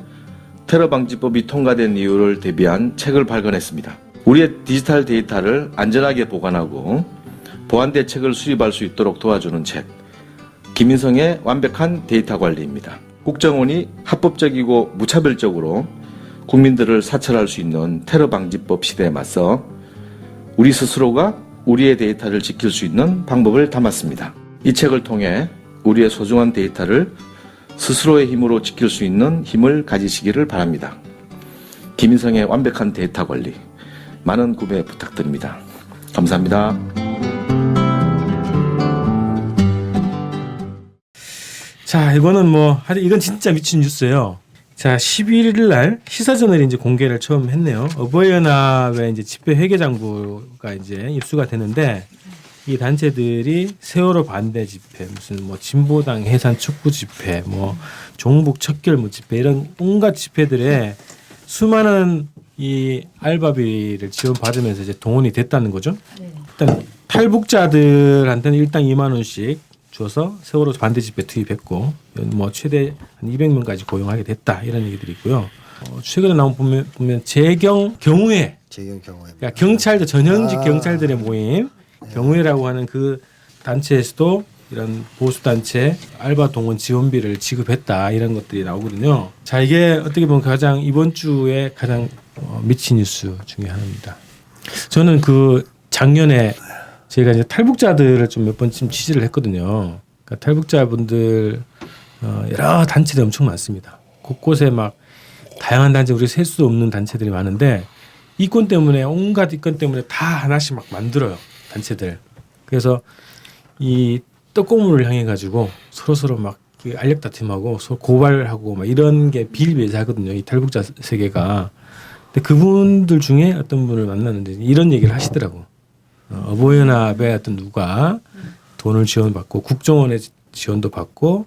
S6: 테러 방지법이 통과된 이유를 대비한 책을 발간했습니다. 우리의 디지털 데이터를 안전하게 보관하고 보안 대책을 수립할 수 있도록 도와주는 책, 김인성의 완벽한 데이터 관리입니다. 국정원이 합법적이고 무차별적으로 국민들을 사찰할 수 있는 테러 방지법 시대에 맞서 우리 스스로가 우리의 데이터를 지킬 수 있는 방법을 담았습니다. 이 책을 통해 우리의 소중한 데이터를 스스로의 힘으로 지킬 수 있는 힘을 가지시기를 바랍니다. 김인성의 완벽한 데이터 관리, 많은 구매 부탁드립니다. 감사합니다.
S2: 자, 이거는 이건 진짜 미친 뉴스예요. 자, 11일 날 시사저널이 이제 공개를 처음 했네요. 어버이연합의 이제 집회 회계장부가 이제 입수가 되는데 이 단체들이 세월호 반대 집회, 무슨 진보당 해산 촉구 집회, 종북 척결 집회 이런 온갖 집회들에 수많은 이 알바비를 지원받으면서 이제 동원이 됐다는 거죠. 일단 탈북자들한테는 일당 2만 원씩 줘서 세월호 반대 집회 투입했고 최대 한 200명까지 고용하게 됐다 이런 얘기들이 있고요. 최근에 나온 보면 재경 경우회, 그러니까 경찰들 전현직 경찰들의 모임 경우회라고 하는 그 단체에서도 이런 보수 단체 알바 동원 지원비를 지급했다 이런 것들이 나오거든요. 자, 이게 어떻게 보면 가장 이번 주에 가장 미친 뉴스 중에 하나입니다. 저는 그 작년에 제가 이제 탈북자들을 좀 몇 번쯤 취재를 했거든요. 그러니까 탈북자분들 여러 단체들이 엄청 많습니다. 곳곳에 막 다양한 단체, 우리가 셀 수 없는 단체들이 많은데 이권 때문에 온갖 이권 때문에 다 하나씩 막 만들어요. 단체들. 그래서 이 떡고물을 향해 가지고 서로 막 알력 다툼하고 서로 고발하고 막 이런 게 비일비재하거든요. 이 탈북자 세계가. 근데 그분들 중에 어떤 분을 만났는데 이런 얘기를 하시더라고. 어버이연합의 어떤 누가 돈을 지원받고 국정원의 지원도 받고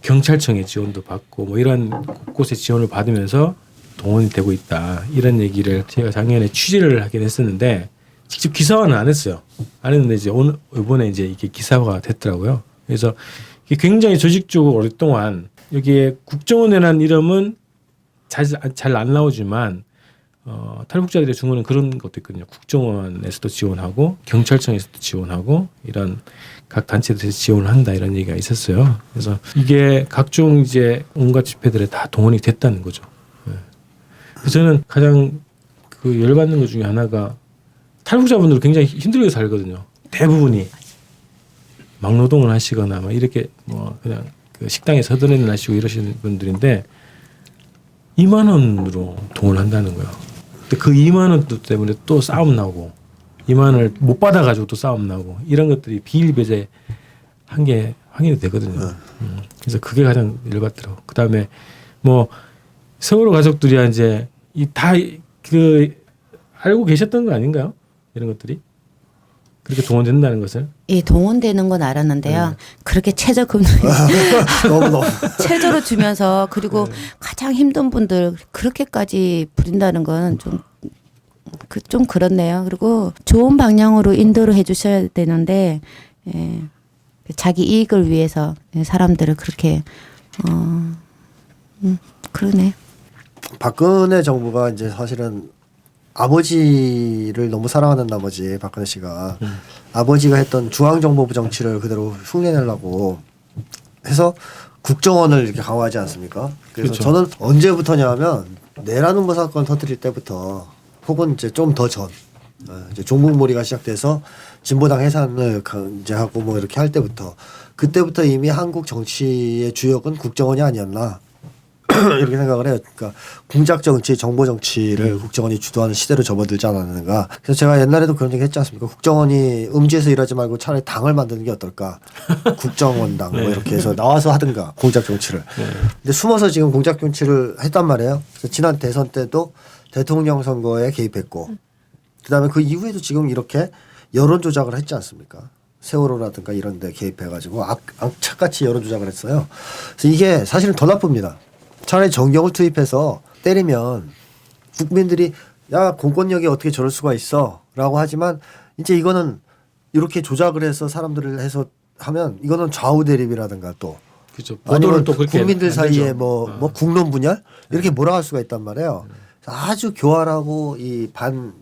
S2: 경찰청의 지원도 받고 이런 곳곳에 지원을 받으면서 동원이 되고 있다. 이런 얘기를 제가 작년에 취재를 하긴 했었는데 직접 기사화는 안 했어요. 안 했는데 이제 이번에 이제 이게 기사화가 됐더라고요. 그래서 이게 굉장히 조직적으로 오랫동안 여기에 국정원이라는 이름은 잘 안 나오지만 탈북자들의 중원은 그런 것도 있거든요. 국정원에서도 지원하고 경찰청에서도 지원하고 이런 각 단체들에서 지원을 한다 이런 얘기가 있었어요. 그래서 이게 각종 이제 온갖 집회들에 다 동원이 됐다는 거죠. 그래서 저는 가장 그 열받는 것 중에 하나가 탈북자분들 굉장히 힘들게 살거든요. 대부분이 막노동을 하시거나 이렇게 그냥 그 식당에서 허드렛일 하시고 이러시는 분들인데 2만 원으로 동원을 한다는 거예요. 근데 그 2만 원 때문에 또 싸움 나고 2만 원을 못 받아가지고 또 싸움 나고 이런 것들이 비일비재 한 게 확인이 되거든요. 그래서 그게 가장 열받더라고. 그 다음에 세월호 가족들이야 이제 다 그 알고 계셨던 거 아닌가요? 이런 것들이 그렇게 동원된다는 것을?
S4: 예, 동원되는 건 알았는데요. 그렇게 최저금을
S3: 너무
S4: 최저로 주면서 그리고 가장 힘든 분들 그렇게까지 부린다는 건 좀 그렇네요. 그리고 좋은 방향으로 인도를 해주셔야 되는데 자기 이익을 위해서 사람들을 그렇게 그러네.
S3: 박근혜 정부가 이제 사실은 아버지를 너무 사랑하는 나머지 박근혜 씨가 아버지가 했던 중앙정보부 정치를 그대로 흉내내려고 해서 국정원을 이렇게 강화하지 않습니까? 그래서
S2: 그렇죠.
S3: 저는 언제부터냐 하면 내란음모 사건 터뜨릴 때부터 혹은 이제 좀 더 전 이제 종북몰이가 시작돼서 진보당 해산을 이제 하고 이렇게 할 때부터 그때부터 이미 한국 정치의 주역은 국정원이 아니었나 이렇게 생각을 해요. 그러니까 공작 정치, 정보 정치를 국정원이 주도하는 시대로 접어들지 않았는가. 그래서 제가 옛날에도 그런 얘기 했지 않습니까? 국정원이 음지에서 일하지 말고 차라리 당을 만드는 게 어떨까. 국정원당 이렇게 해서 나와서 하든가 공작 정치를. 근데 숨어서 지금 공작 정치를 했단 말이에요. 그래서 지난 대선 때도 대통령 선거에 개입했고 그다음에 그 이후에도 지금 이렇게 여론 조작을 했지 않습니까? 세월호라든가 이런 데 개입해가지고 악착같이 여론 조작을 했어요. 그래서 이게 사실은 더 나쁩니다. 차라리 정경을 투입해서 때리면 국민들이 야 공권력이 어떻게 저럴 수가 있어 라고 하지만 이제 이거는 이렇게 조작을 해서 사람들을 해서 하면 이거는 좌우 대립이라든가 또
S2: 그렇죠.
S3: 아니면
S2: 보도를 또 그렇게
S3: 국민들 사이에
S2: 만들죠.
S3: 뭐 국론 분열 이렇게 몰아갈 수가 있단 말이에요. 아주 교활하고 이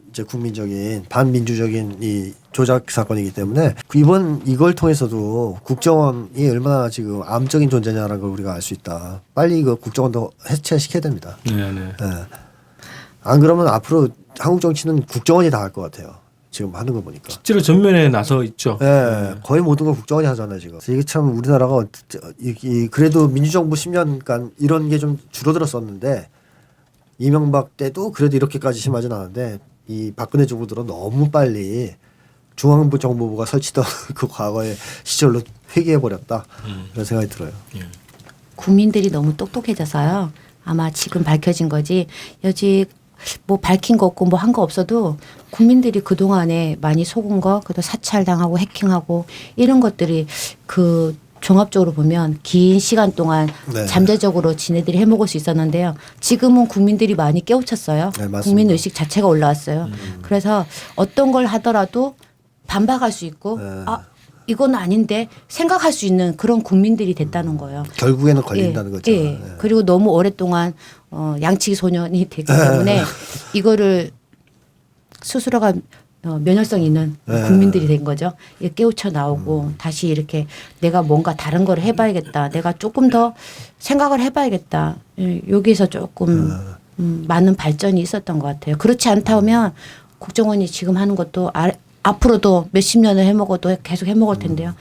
S3: 이제 국민적인 반민주적인 이 조작 사건이기 때문에 이번 이걸 통해서도 국정원이 얼마나 지금 암적인 존재냐라는 걸 우리가 알 수 있다. 빨리 이거 국정원도 해체시켜야 됩니다.
S2: 네, 네.
S3: 예. 안 그러면 앞으로 한국 정치는 국정원이 다 할 것 같아요. 지금 하는 거 보니까.
S2: 실제로 전면에 나서 있죠.
S3: 예, 거의 모든 걸 국정원이 하잖아요 지금. 그래서 이게 참 우리나라가 그래도 민주정부 10년간 이런 게 좀 줄어들었었는데 이명박 때도 그래도 이렇게까지 심하진 않은데 이 박근혜 정부 들어 너무 빨리 중앙부 정보부가 설치던 그 과거의 시절로 회귀해 버렸다 그런 생각이 들어요.
S4: 국민들이 너무 똑똑해져서요. 아마 지금 밝혀진 거지. 여직 뭐 밝힌 거 없고 뭐 한 거 없어도 국민들이 그동안에 많이 속은 거, 그래도 사찰당하고 해킹하고 이런 것들이 그 종합적으로 보면 긴 시간 동안
S3: 네.
S4: 잠재적으로 지네들이 해먹을 수 있었는데요. 지금은 국민들이 많이 깨우쳤어요.
S3: 네, 맞습니다.
S4: 국민 의식 자체가 올라왔어요. 그래서 어떤 걸 하더라도 반박할 수 있고
S3: 네.
S4: 아 이건 아닌데 생각할 수 있는 그런 국민들이 됐다는 거예요.
S3: 결국에는 걸린다는 거죠.
S4: 예.
S3: 예.
S4: 그리고 너무 오랫동안 양치기 소년이 됐기 때문에 이거를 스스로가 면역성 있는 국민들이 된 거죠. 이게 깨우쳐 나오고 다시 이렇게 내가 뭔가 다른 걸 해봐야겠다. 내가 조금 더 생각을 해봐야겠다. 예, 여기서 조금 많은 발전이 있었던 것 같아요. 그렇지 않다면 국정원이 지금 하는 것도 앞으로도 몇십 년을 해먹어도 계속 해먹을 텐데요.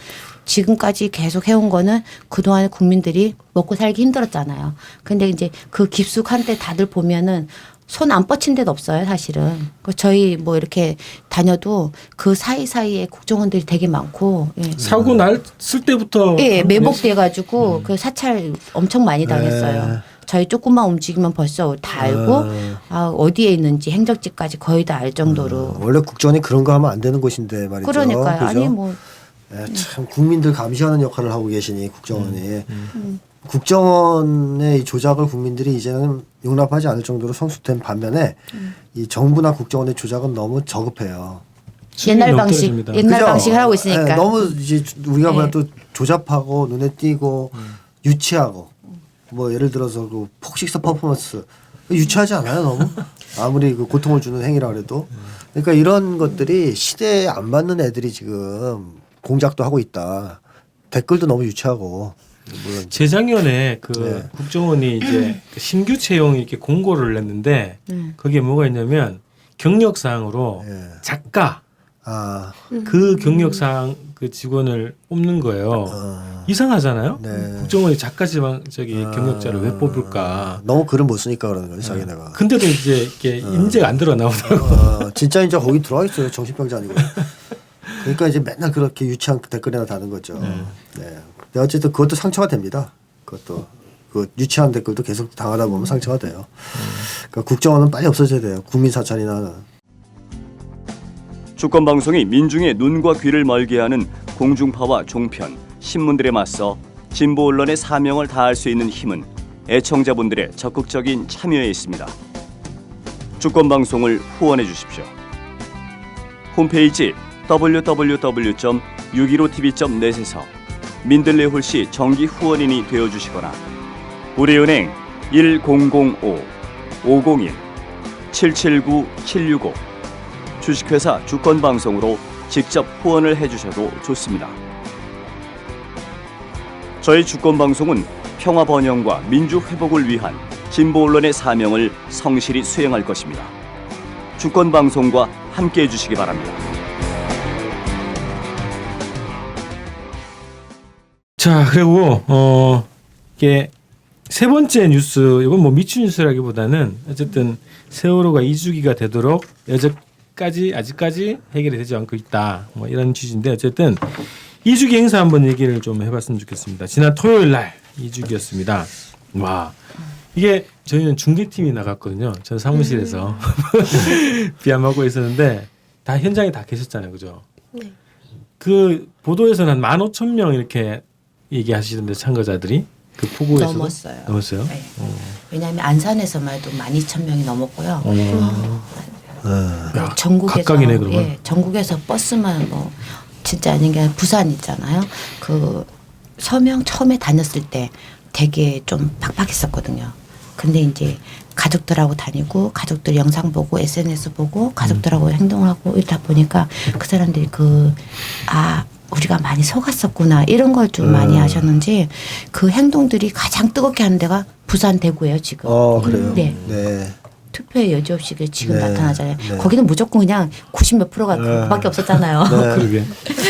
S4: 지금까지 계속 해온 거는 그동안 국민들이 먹고 살기 힘들었잖아요. 근데 이제 그 깊숙한 데 다들 보면은 손 안 뻗친 데도 없어요, 사실은. 저희 뭐 이렇게 다녀도 그 사이사이에 국정원들이 되게 많고. 예.
S2: 사고 났을 때부터
S4: 예, 매복돼가지고 그 사찰 엄청 많이 당했어요. 저희 조금만 움직이면 벌써 다 알고 어디에 있는지 행적지까지 거의 다 알 정도로.
S3: 원래 국정원이 그런 거 하면 안 되는 곳인데 말이죠.
S4: 그러니까요.
S3: 그죠?
S4: 아니 뭐
S3: 예, 참 국민들 감시하는 역할을 하고 계시니 국정원이 국정원의 이 조작을 국민들이 이제는 용납하지 않을 정도로 성숙된 반면에 이 정부나 국정원의 조작은 너무 저급해요.
S4: 옛날 방식
S2: 떨어집니다.
S4: 옛날
S3: 그죠?
S4: 방식을 하고 있으니까.
S3: 예, 너무 이제 우리가
S4: 네.
S3: 보면 또 조잡하고 눈에 띄고 유치하고 뭐 예를 들어서 그 폭식사 퍼포먼스 유치하지 않아요 너무 아무리 그 고통을 주는 행위라 그래도 그러니까 이런 것들이 시대에 안 맞는 애들이 지금 공작도 하고 있다. 댓글도 너무 유치하고 물론
S2: 재작년에 그
S3: 네.
S2: 국정원이 이제 그 신규 채용 이렇게 공고를 냈는데 거기에 뭐가 있냐면 경력사항으로
S3: 예.
S2: 작가
S3: 아
S2: 그 경력사항 그 직원을 뽑는 거예요. 이상하잖아요.
S3: 네.
S2: 국정원이 작가 지방 경력자를 왜 뽑을까?
S3: 너무 글을 못 쓰니까 그러는 거지 자기네가.
S2: 근데도 이제 이렇게 인재가 안 들어 나오더라고.
S3: 진짜 이제 거기 들어가 있어요. 정신병자 아니고. 그러니까 이제 맨날 그렇게 유치한 댓글이나 다는 거죠. 네. 근데 어쨌든 그것도 상처가 됩니다. 그것도 그 유치한 댓글도 계속 당하다 보면 상처가 돼요. 그러니까 국정원은 빨리 없어져야 돼요. 국민 사찰이나.
S7: 주권방송이 민중의 눈과 귀를 멀게 하는 공중파와 종편, 신문들에 맞서 진보 언론의 사명을 다할 수 있는 힘은 애청자분들의 적극적인 참여에 있습니다. 주권방송을 후원해 주십시오. 홈페이지 www.615tv.net에서 민들레 홀씨 정기 후원인이 되어주시거나 우리은행 1005-501-779-765 주식회사 주권방송으로 직접 후원을 해주셔도 좋습니다. 저희 주권방송은 평화 번영과 민주 회복을 위한 진보 언론의 사명을 성실히 수행할 것입니다. 주권방송과 함께해 주시기 바랍니다.
S2: 자, 그리고 이게 세 번째 뉴스, 이건 뭐 미추 뉴스라기보다는 어쨌든 세월호가 2주기가 되도록 아직까지 해결이 되지 않고 있다. 뭐 이런 취지인데 어쨌든 2주기 행사 한번 얘기를 좀 해봤으면 좋겠습니다. 지난 토요일 날 2주기였습니다. 와, 이게 저희는 중계팀이 나갔거든요. 전 사무실에서 비암하고 있었는데 다 현장에 다 계셨잖아요, 그죠?
S5: 네.
S2: 그 보도에서는 한 15,000명 이렇게 얘기하시던데 참가자들이 그 폭우에서
S4: 넘었어요.
S2: 넘었어요?
S4: 네. 왜냐하면 안산에서만 해도 12,000명이 넘었고요.
S2: 야,
S4: 전국에서
S2: 각각이네, 그러면.
S4: 예, 전국에서 버스만 뭐 진짜 아닌 게 부산 있잖아요. 그 서명 처음에 다녔을 때 되게 좀 팍팍했었거든요. 근데 이제 가족들하고 다니고 가족들 영상 보고 SNS 보고 가족들하고 행동하고 이러다 보니까 그 사람들이 우리가 많이 속았었구나 이런 걸 좀 많이 하셨는지 그 행동들이 가장 뜨겁게 하는 데가 부산 대구예요 지금.
S3: 그래요.
S4: 네.
S3: 네.
S4: 투표의 여지없이 지금
S3: 네.
S4: 나타나잖아요.
S3: 네.
S4: 거기는 무조건 그냥 90몇 프로가 그밖에 없었잖아요.
S2: 그러게.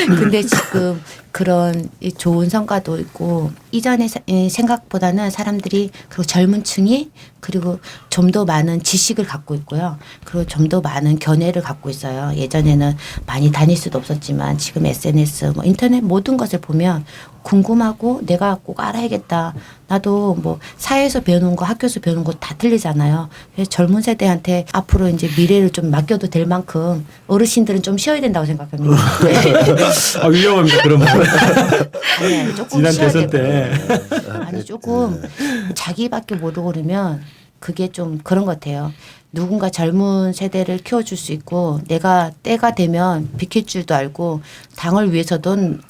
S4: 근데 지금 그런 이 좋은 성과도 있고 이전에 생각보다는 사람들이 그리고 젊은 층이 그리고 좀 더 많은 지식을 갖고 있고요. 그리고 좀 더 많은 견해를 갖고 있어요. 예전에는 많이 다닐 수도 없었지만 지금 SNS 뭐 인터넷 모든 것을 보면 궁금하고 내가 꼭 알아야겠다. 나도 뭐 사회에서 배우는 거 학교에서 배우는 거 다 틀리잖아요. 그래서 젊은 세대한테 앞으로 이제 미래를 좀 맡겨도 될 만큼 어르신들은 좀 쉬어야 된다고 생각합니다.
S2: 위험합니다. 그러면.
S4: 아니, 조금
S2: 지난
S4: 쉬어야
S2: 대선
S4: 돼요.
S2: 때.
S4: 아니 조금 자기밖에 모르고 그러면 그게 좀 그런 것 같아요. 누군가 젊은 세대를 키워줄 수 있고 내가 때가 되면 비킬 줄도 알고 당을 위해서든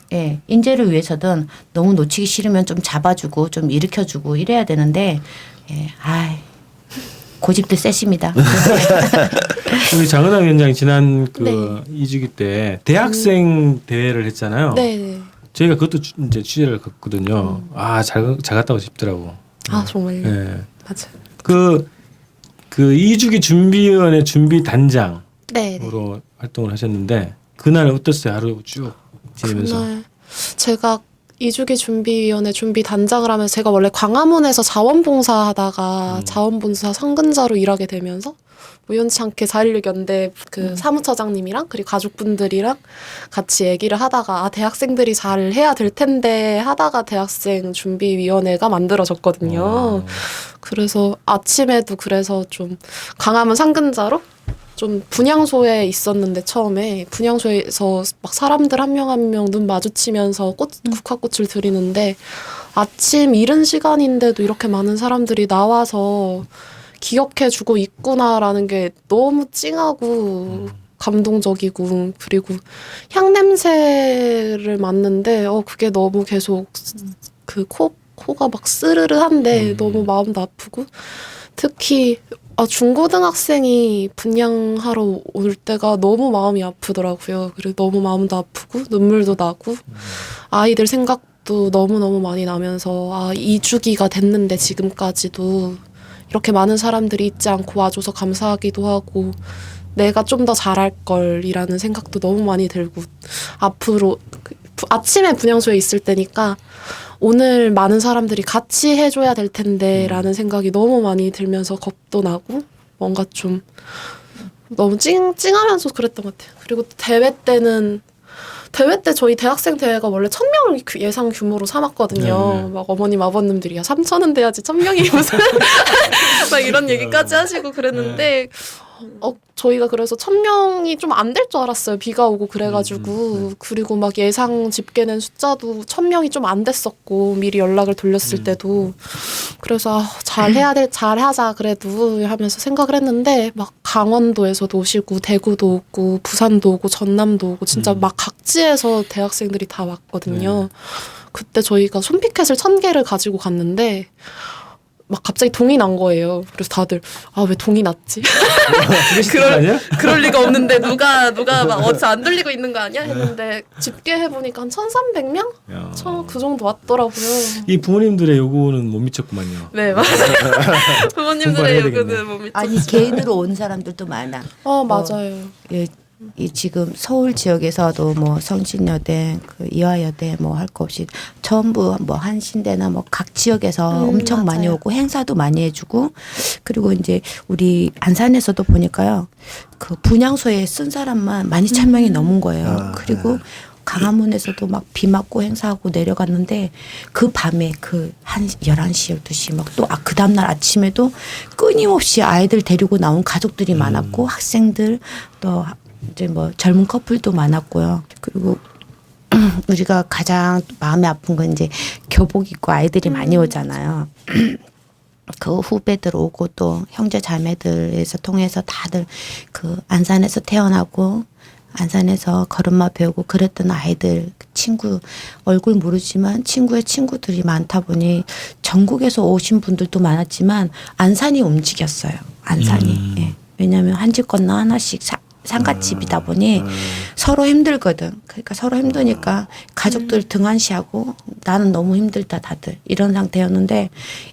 S4: 인재를 위해서든 너무 놓치기 싫으면 좀 잡아주고 좀 일으켜주고 이래야 되는데 고집들 세십니다.
S2: 우리 장은하 위원장이 지난 그
S5: 네.
S2: 2주기 때 대학생 대회를 했잖아요.
S5: 네.
S2: 저희가 그것도 이제 취재를 갔거든요. 잘 갔다고 싶더라고.
S5: 정말요.
S2: 네.
S5: 맞아요.
S2: 그 2주기 준비위원회 준비 단장으로
S5: 네.
S2: 활동을 하셨는데 그날 어땠어요? 하루 쭉 지내면서.
S5: 그날 제가 2주기 준비위원회 준비 단장을 하면서 제가 원래 광화문에서 자원봉사하다가 자원봉사 상근자로 일하게 되면서 우연치 않게 4.16 연대 그 사무처장님이랑 그리고 가족분들이랑 같이 얘기를 하다가 대학생들이 잘 해야 될 텐데 하다가 대학생 준비위원회가 만들어졌거든요. 그래서 아침에도 그래서 좀 광화문 상근자로 좀 분향소에 있었는데 처음에 분향소에서 막 사람들 한 명 한 명 눈 마주치면서 국화꽃을 드리는데 아침 이른 시간인데도 이렇게 많은 사람들이 나와서 기억해주고 있구나라는 게 너무 찡하고 감동적이고 그리고 향 냄새를 맡는데 그게 너무 계속 그 코가 막 쓰르르한데 너무 마음도 아프고 특히 중고등학생이 분양하러 올 때가 너무 마음이 아프더라고요. 그리고 너무 마음도 아프고 눈물도 나고 아이들 생각도 너무너무 많이 나면서 2주기가 됐는데 지금까지도 이렇게 많은 사람들이 잊지 않고 와줘서 감사하기도 하고 내가 좀 더 잘할 걸이라는 생각도 너무 많이 들고 앞으로 아침에 분향소에 있을 때니까 오늘 많은 사람들이 같이 해줘야 될 텐데 라는 생각이 너무 많이 들면서 겁도 나고 뭔가 좀 너무 찡하면서 그랬던 것 같아요. 그리고 대회 때 저희 대학생 대회가 원래 1,000명을 예상 규모로 삼았거든요.
S2: 네.
S5: 막 어머님 아버님들이 3,000은 돼야지 1,000명이 무슨 막 이런 얘기까지 하시고 그랬는데 저희가 그래서 1,000명이 좀 안 될 줄 알았어요. 비가 오고 그래가지고 그리고 막 예상 집계된 숫자도 1,000명이 좀 안 됐었고 미리 연락을 돌렸을 때도 그래서 잘하자 그래도 하면서 생각을 했는데 막 강원도에서도 오시고 대구도 오고 부산도 오고 전남도 오고 진짜 막 각지에서 대학생들이 다 왔거든요. 그때 저희가 손피켓을 1,000개를 가지고 갔는데 막 갑자기 동이 난 거예요. 그래서 다들 왜 동이 났지? 그럴 리가 없는데 누가 막 어디서 안 들리고 있는 거 아니야? 했는데 집계해 보니까 한 1,300명? 그 정도 왔더라고요.
S2: 이 부모님들의 요구는 못 미쳤구만요.
S5: 네, 맞아요. 부모님들의 요구는 못 미쳤어요.
S4: 아니 개인으로 온 사람들도 많아.
S5: 맞아요.
S4: 이 지금 서울 지역에서도 뭐 성신여대, 그 이화여대 뭐 할 거 없이 전부 뭐 한신대나 뭐 각 지역에서 엄청
S5: 맞아요.
S4: 많이 오고 행사도 많이 해주고 그리고 이제 우리 안산에서도 보니까요 그 분향소에 쓴 사람만 12,000명이 넘은 거예요. 그리고 강화문에서도 막 비 맞고 행사하고 내려갔는데 그 밤에 한 11시, 12시 막 또 그 다음날 아침에도 끊임없이 아이들 데리고 나온 가족들이 많았고 학생들 또 이제 뭐 젊은 커플도 많았고요. 그리고 우리가 가장 마음이 아픈 건 이제 교복 입고 아이들이 많이 오잖아요. 그 후배들 오고 또 형제 자매들에서 통해서 다들 그 안산에서 태어나고 안산에서 걸음마 배우고 그랬던 아이들 친구 얼굴 모르지만 친구의 친구들이 많다 보니 전국에서 오신 분들도 많았지만 안산이 움직였어요. 안산이. 예. 왜냐하면 한 집 건너 하나씩 상가집이다 보니 서로 힘들거든. 그러니까 서로 힘드니까 가족들 등한시하고 나는 너무 힘들다 다들 이런 상태였는데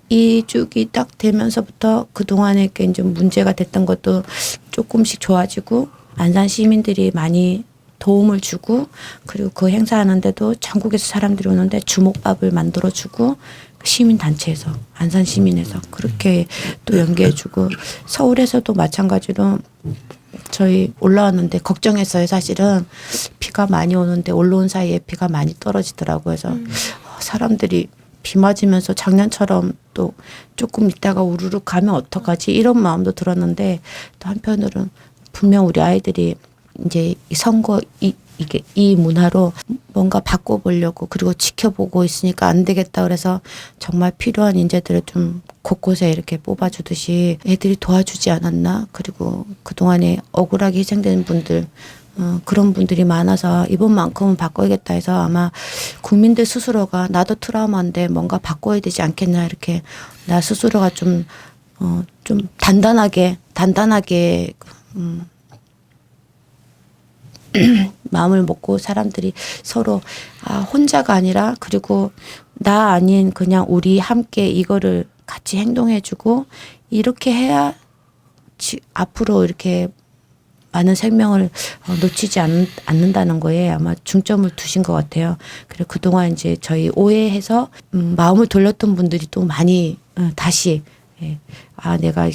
S4: 이쪽이 딱 되면서부터 그동안에 이제 문제가 됐던 것도 조금씩 좋아지고 안산 시민들이 많이 도움을 주고 그리고 그 행사하는데도 전국에서 사람들이 오는데 주먹밥을 만들어주고 시민단체에서 안산 시민에서 그렇게 또 연계해주고 서울에서도 마찬가지로 저희 올라왔는데 걱정했어요. 사실은 비가 많이 오는데 올라온 사이에 비가 많이 떨어지더라고요. 그래서 사람들이 비 맞으면서 작년처럼 또 조금 있다가 우르르 가면 어떡하지 이런 마음도 들었는데 또 한편으로는 분명 우리 아이들이 이제 이 선거 이 문화로 뭔가 바꿔보려고 그리고 지켜보고 있으니까 안 되겠다 그래서 정말 필요한 인재들을 좀 곳곳에 이렇게 뽑아주듯이 애들이 도와주지 않았나. 그리고 그동안에 억울하게 희생된 분들 그런 분들이 많아서 이번만큼은 바꿔야겠다 해서 아마 국민들 스스로가 나도 트라우마인데 뭔가 바꿔야 되지 않겠나 이렇게 나 스스로가 좀 단단하게 마음을 먹고 사람들이 서로 혼자가 아니라 그리고 나 아닌 그냥 우리 함께 이거를 같이 행동해주고 이렇게 해야 앞으로 이렇게 많은 생명을 놓치지 않는다는 거에 아마 중점을 두신 것 같아요. 그리고 그동안 이제 저희 오해해서 마음을 돌렸던 분들이 또 많이 다시 내가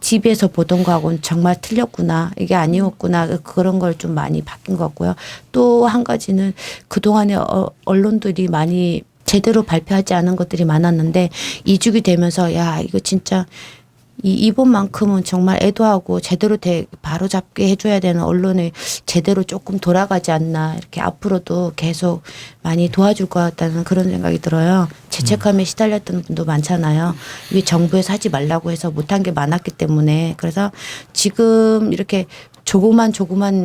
S4: TV에서 보던 거하고는 정말 틀렸구나. 이게 아니었구나. 그런 걸 좀 많이 바뀐 것 같고요. 또 한 가지는 그동안에 언론들이 많이 제대로 발표하지 않은 것들이 많았는데 이주기 되면서 야 이거 진짜 이번만큼은 정말 애도하고 제대로 바로 잡게 해줘야 되는 언론이 제대로 조금 돌아가지 않나 이렇게 앞으로도 계속 많이 도와줄 것 같다는 그런 생각이 들어요. 죄책감에 시달렸던 분도 많잖아요. 왜 정부에서 하지 말라고 해서 못한 게 많았기 때문에 그래서 지금 이렇게 조그만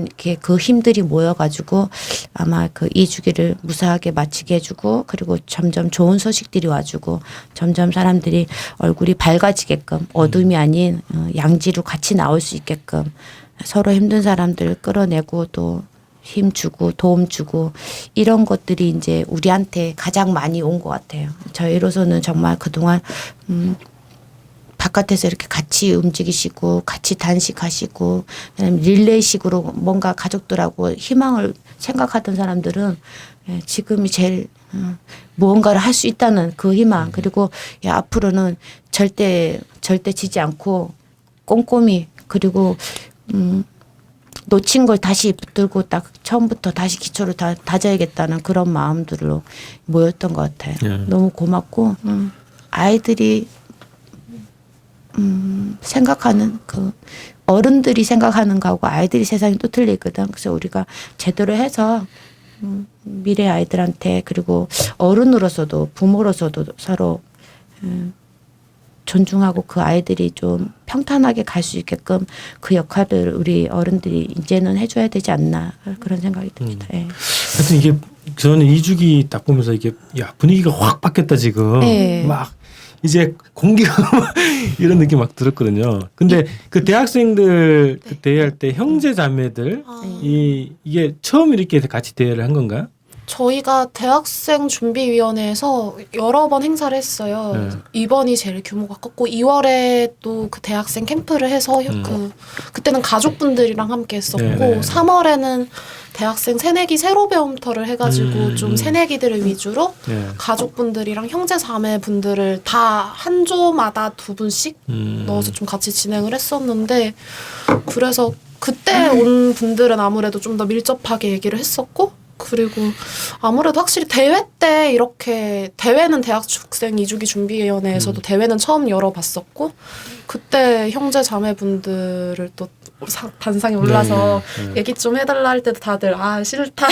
S4: 이렇게 그 힘들이 모여가지고 아마 그 이 주기를 무사하게 마치게 해주고 그리고 점점 좋은 소식들이 와주고 점점 사람들이 얼굴이 밝아지게끔 어둠이 아닌 양지로 같이 나올 수 있게끔 서로 힘든 사람들 끌어내고 또 힘 주고 도움 주고 이런 것들이 이제 우리한테 가장 많이 온 것 같아요. 저희로서는 정말 그동안 바깥에서 이렇게 같이 움직이시고 같이 단식하시고 릴레이식으로 뭔가 가족들하고 희망을 생각하던 사람들은 지금이 제일 무언가를 할 수 있다는 그 희망 그리고 앞으로는 절대 지지 않고 꼼꼼히 그리고 놓친 걸 다시 붙들고 딱 처음부터 다시 기초를 다져야겠다는 그런 마음들로 모였던 것 같아요. 너무 고맙고 아이들이 생각하는 그 어른들이 생각하는 거하고 아이들이 세상이 또 틀리거든. 그래서 우리가 제대로 해서 미래 아이들한테 그리고 어른으로서도 부모로서도 서로 존중하고 그 아이들이 좀 평탄하게 갈 수 있게끔 그 역할을 우리 어른들이 이제는 해줘야 되지 않나 그런 생각이 듭니다. 예.
S2: 하여튼 이게 저는 이주기 딱 보면서 이게 분위기가 확 바뀌었다 지금.
S4: 네.
S2: 막 이제 공기가 이런 느낌 막 들었거든요. 근데 그 대학생들 그 대회할 때 형제 자매들 이게 처음 이렇게 같이 대회를 한 건가요?
S5: 저희가 대학생 준비위원회에서 여러 번 행사를 했어요.
S2: 네.
S5: 이번이 제일 규모가 컸고 2월에 또 그 대학생 캠프를 해서 그때는 가족분들이랑 함께 했었고
S2: 네.
S5: 3월에는 대학생 새내기 새로 배움터를 해가지고 좀 새내기들을 위주로
S2: 네.
S5: 가족분들이랑 형제 자매 분들을 다 한 조마다 2분씩 넣어서 좀 같이 진행을 했었는데 그래서 그때 온 분들은 아무래도 좀 더 밀접하게 얘기를 했었고 그리고 아무래도 확실히 대회 때 이렇게 대회는 대학 축생 2주기 준비위원회에서도 대회는 처음 열어봤었고 그때 형제 자매분들을 또 단상에 올라서 얘기 좀 해달라 할 때도 다들 아 싫다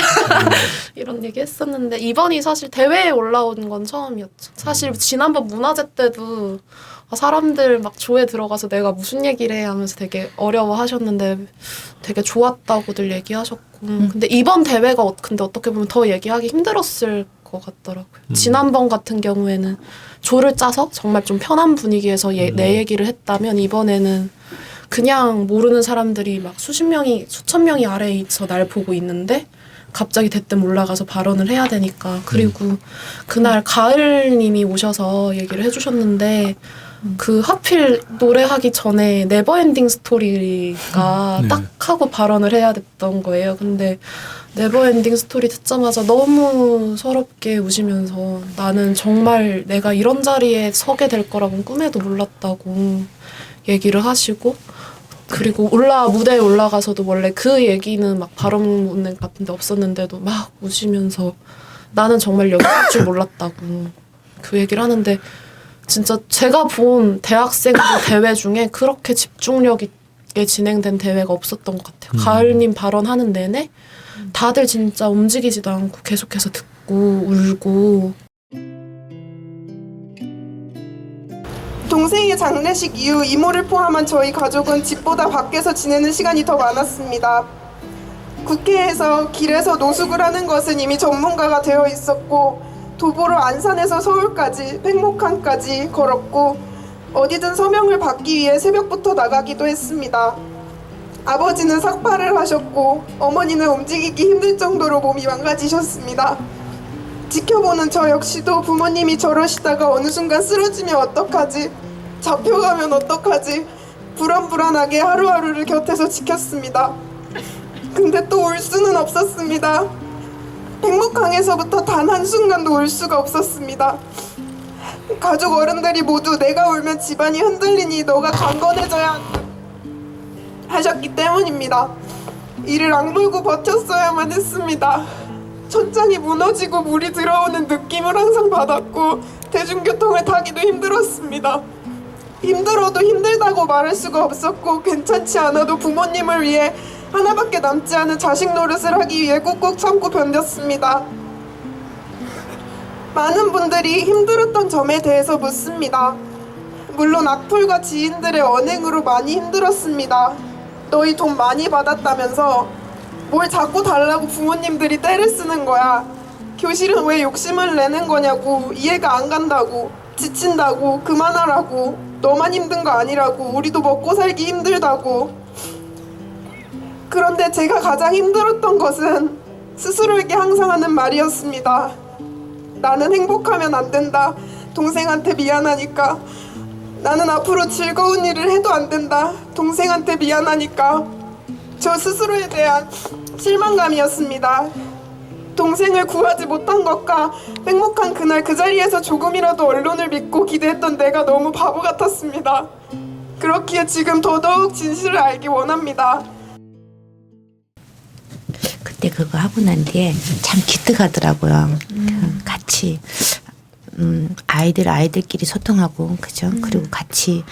S5: 이런 얘기 했었는데 이번이 사실 대회에 올라온 건 처음이었죠. 사실 지난번 문화제 때도 사람들 막 조에 들어가서 내가 무슨 얘기를 해 하면서 되게 어려워하셨는데 되게 좋았다고들 얘기하셨고 근데 이번 대회가 근데 어떻게 보면 더 얘기하기 힘들었을 것 같더라고요. 지난번 같은 경우에는 조를 짜서 정말 좀 편한 분위기에서 내 얘기를 했다면 이번에는 그냥 모르는 사람들이 막 수십 명이 수천 명이 아래에 있어 날 보고 있는데 갑자기 대뜸 올라가서 발언을 해야 되니까 그리고 그날 가을님이 오셔서 얘기를 해주셨는데 그 하필 노래하기 전에 네버엔딩 스토리가 딱 하고 발언을 해야 됐던 거예요. 근데 네버엔딩 스토리 듣자마자 너무 서럽게 우시면서 나는 정말 내가 이런 자리에 서게 될 거라고는 꿈에도 몰랐다고 얘기를 하시고 그리고 무대에 올라가서도 원래 그 얘기는 막 발언 같은 데 없었는데도 막 우시면서 나는 정말 여기 올 줄 몰랐다고 그 얘기를 하는데 진짜 제가 본 대학생들 대회 중에 그렇게 집중력 있게 진행된 대회가 없었던 것 같아요. 가을님 발언하는 내내 다들 진짜 움직이지도 않고 계속해서 듣고 울고
S8: 동생의 장례식 이후 이모를 포함한 저희 가족은 집보다 밖에서 지내는 시간이 더 많았습니다. 국회에서 길에서 노숙을 하는 것은 이미 전문가가 되어 있었고 도보로 안산에서 서울까지 팽목항까지 걸었고 어디든 서명을 받기 위해 새벽부터 나가기도 했습니다. 아버지는 삭발을 하셨고 어머니는 움직이기 힘들 정도로 몸이 망가지셨습니다. 지켜보는 저 역시도 부모님이 저러시다가 어느 순간 쓰러지면 어떡하지? 잡혀가면 어떡하지? 불안불안하게 하루하루를 곁에서 지켰습니다. 근데 또 울 수는 없었습니다. 팽목항에서부터 단 한순간도 울 수가 없었습니다. 가족 어른들이 모두 내가 울면 집안이 흔들리니 너가 강건해져야 하셨기 때문입니다. 이를 악물고 버텼어야만 했습니다. 천장이 무너지고 물이 들어오는 느낌을 항상 받았고 대중교통을 타기도 힘들었습니다. 힘들어도 힘들다고 말할 수가 없었고 괜찮지 않아도 부모님을 위해 하나밖에 남지 않은 자식 노릇을 하기 위해 꾹꾹 참고 견뎠습니다. 많은 분들이 힘들었던 점에 대해서 묻습니다. 물론 악플과 지인들의 언행으로 많이 힘들었습니다. 너희 돈 많이 받았다면서 뭘 자꾸 달라고 부모님들이 떼를 쓰는 거야. 교실은 왜 욕심을 내는 거냐고 이해가 안 간다고 지친다고 그만하라고 너만 힘든 거 아니라고 우리도 먹고 살기 힘들다고. 그런데 제가 가장 힘들었던 것은 스스로에게 항상 하는 말이었습니다. 나는 행복하면 안 된다. 동생한테 미안하니까. 나는 앞으로 즐거운 일을 해도 안 된다. 동생한테 미안하니까. 저 스스로에 대한 실망감이었습니다. 동생을 구하지 못한 것과 행복한 그날 그 자리에서 조금이라도 언론을 믿고 기대했던 내가 너무 바보 같았습니다. 그렇기에 지금 더더욱 진실을 알기 원합니다.
S4: 그때 그거 하고 난 뒤에 참 기특하더라고요. 같이 아이들끼리 소통하고 그죠? 그리고 같이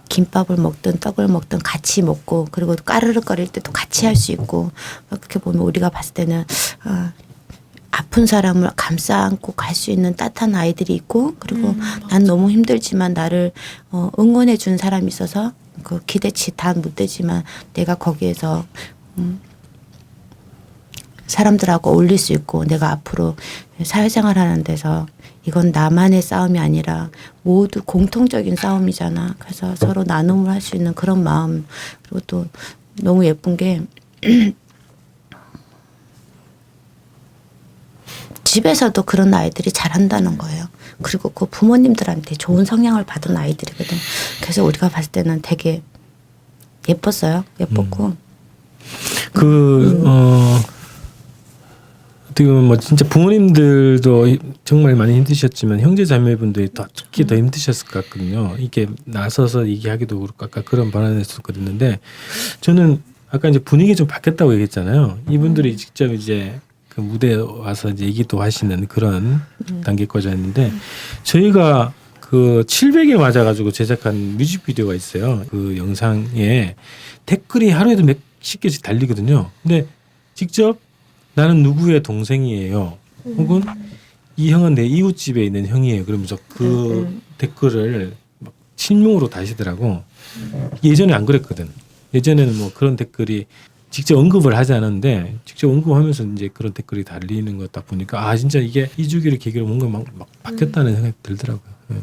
S4: 김밥을 먹든 떡을 먹든 같이 먹고 그리고 까르륵거릴 때도 같이 할 수 있고 그렇게 보면 우리가 봤을 때는 아픈 사람을 감싸 안고 갈 수 있는 따뜻한 아이들이 있고 그리고 난 너무 힘들지만 나를 응원해 준 사람이 있어서 그 기대치 다 못 되지만 내가 거기에서 사람들하고 어울릴 수 있고 내가 앞으로 사회생활 하는 데서 이건 나만의 싸움이 아니라 모두 공통적인 싸움이잖아. 그래서 서로 나눔을 할 수 있는 그런 마음. 그리고 또 너무 예쁜 게 집에서도 그런 아이들이 잘한다는 거예요. 그리고 그 부모님들한테 좋은 성향을 받은 아이들이거든. 그래서 우리가 봤을 때는 되게 예뻤어요. 예뻤고.
S2: 어떻게 보면 뭐 진짜 부모님들도 정말 많이 힘드셨지만 형제 자매분들이 특히 더 힘드셨을 것 같거든요. 이게 나서서 얘기하기도 그렇고 아까 그런 발언을 했었거든요. 저는 아까 이제 분위기 좀 바뀌었다고 얘기했잖아요. 이분들이 직접 이제 그 무대에 와서 이제 얘기도 하시는 그런 단계까지였는데 저희가 그 700에 맞아가지고 제작한 뮤직비디오가 있어요. 그 영상에 댓글이 하루에도 몇십 개씩 달리거든요. 근데 직접 나는 누구의 동생이에요. 혹은 이 형은 내 이웃집에 있는 형이에요. 그러면서 그 댓글을 막 친명으로 다시더라고. 예전에 안 그랬거든. 예전에는 뭐 그런 댓글이 직접 언급을 하지 않았는데 직접 언급하면서 이제 그런 댓글이 달리는 것 딱 보니까 아 진짜 이게 이 주기를 계기로 뭔가 막 바뀌었다는 생각이 들더라고요. 예.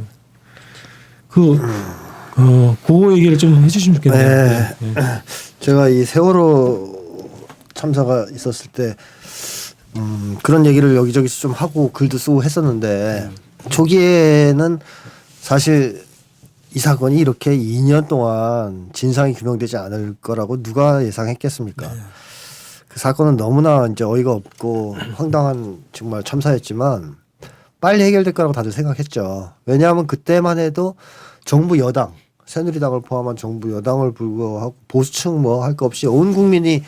S2: 그거 얘기를 좀 해주시면 좋겠네요.
S3: 네.
S2: 네.
S3: 제가 이 세월호 참사가 있었을 때 그런 얘기를 여기저기서 좀 하고 글도 쓰고 했었는데 초기에는 사실 이 사건이 이렇게 2년 동안 진상이 규명되지 않을 거라고 누가 예상했겠습니까? 그 사건은 너무나 이제 어이가 없고 황당한 정말 참사였지만 빨리 해결될 거라고 다들 생각했죠. 왜냐하면 그때만 해도 정부 여당, 새누리당을 포함한 정부 여당을 불구하고 보수층 뭐 할 거 없이 온 국민이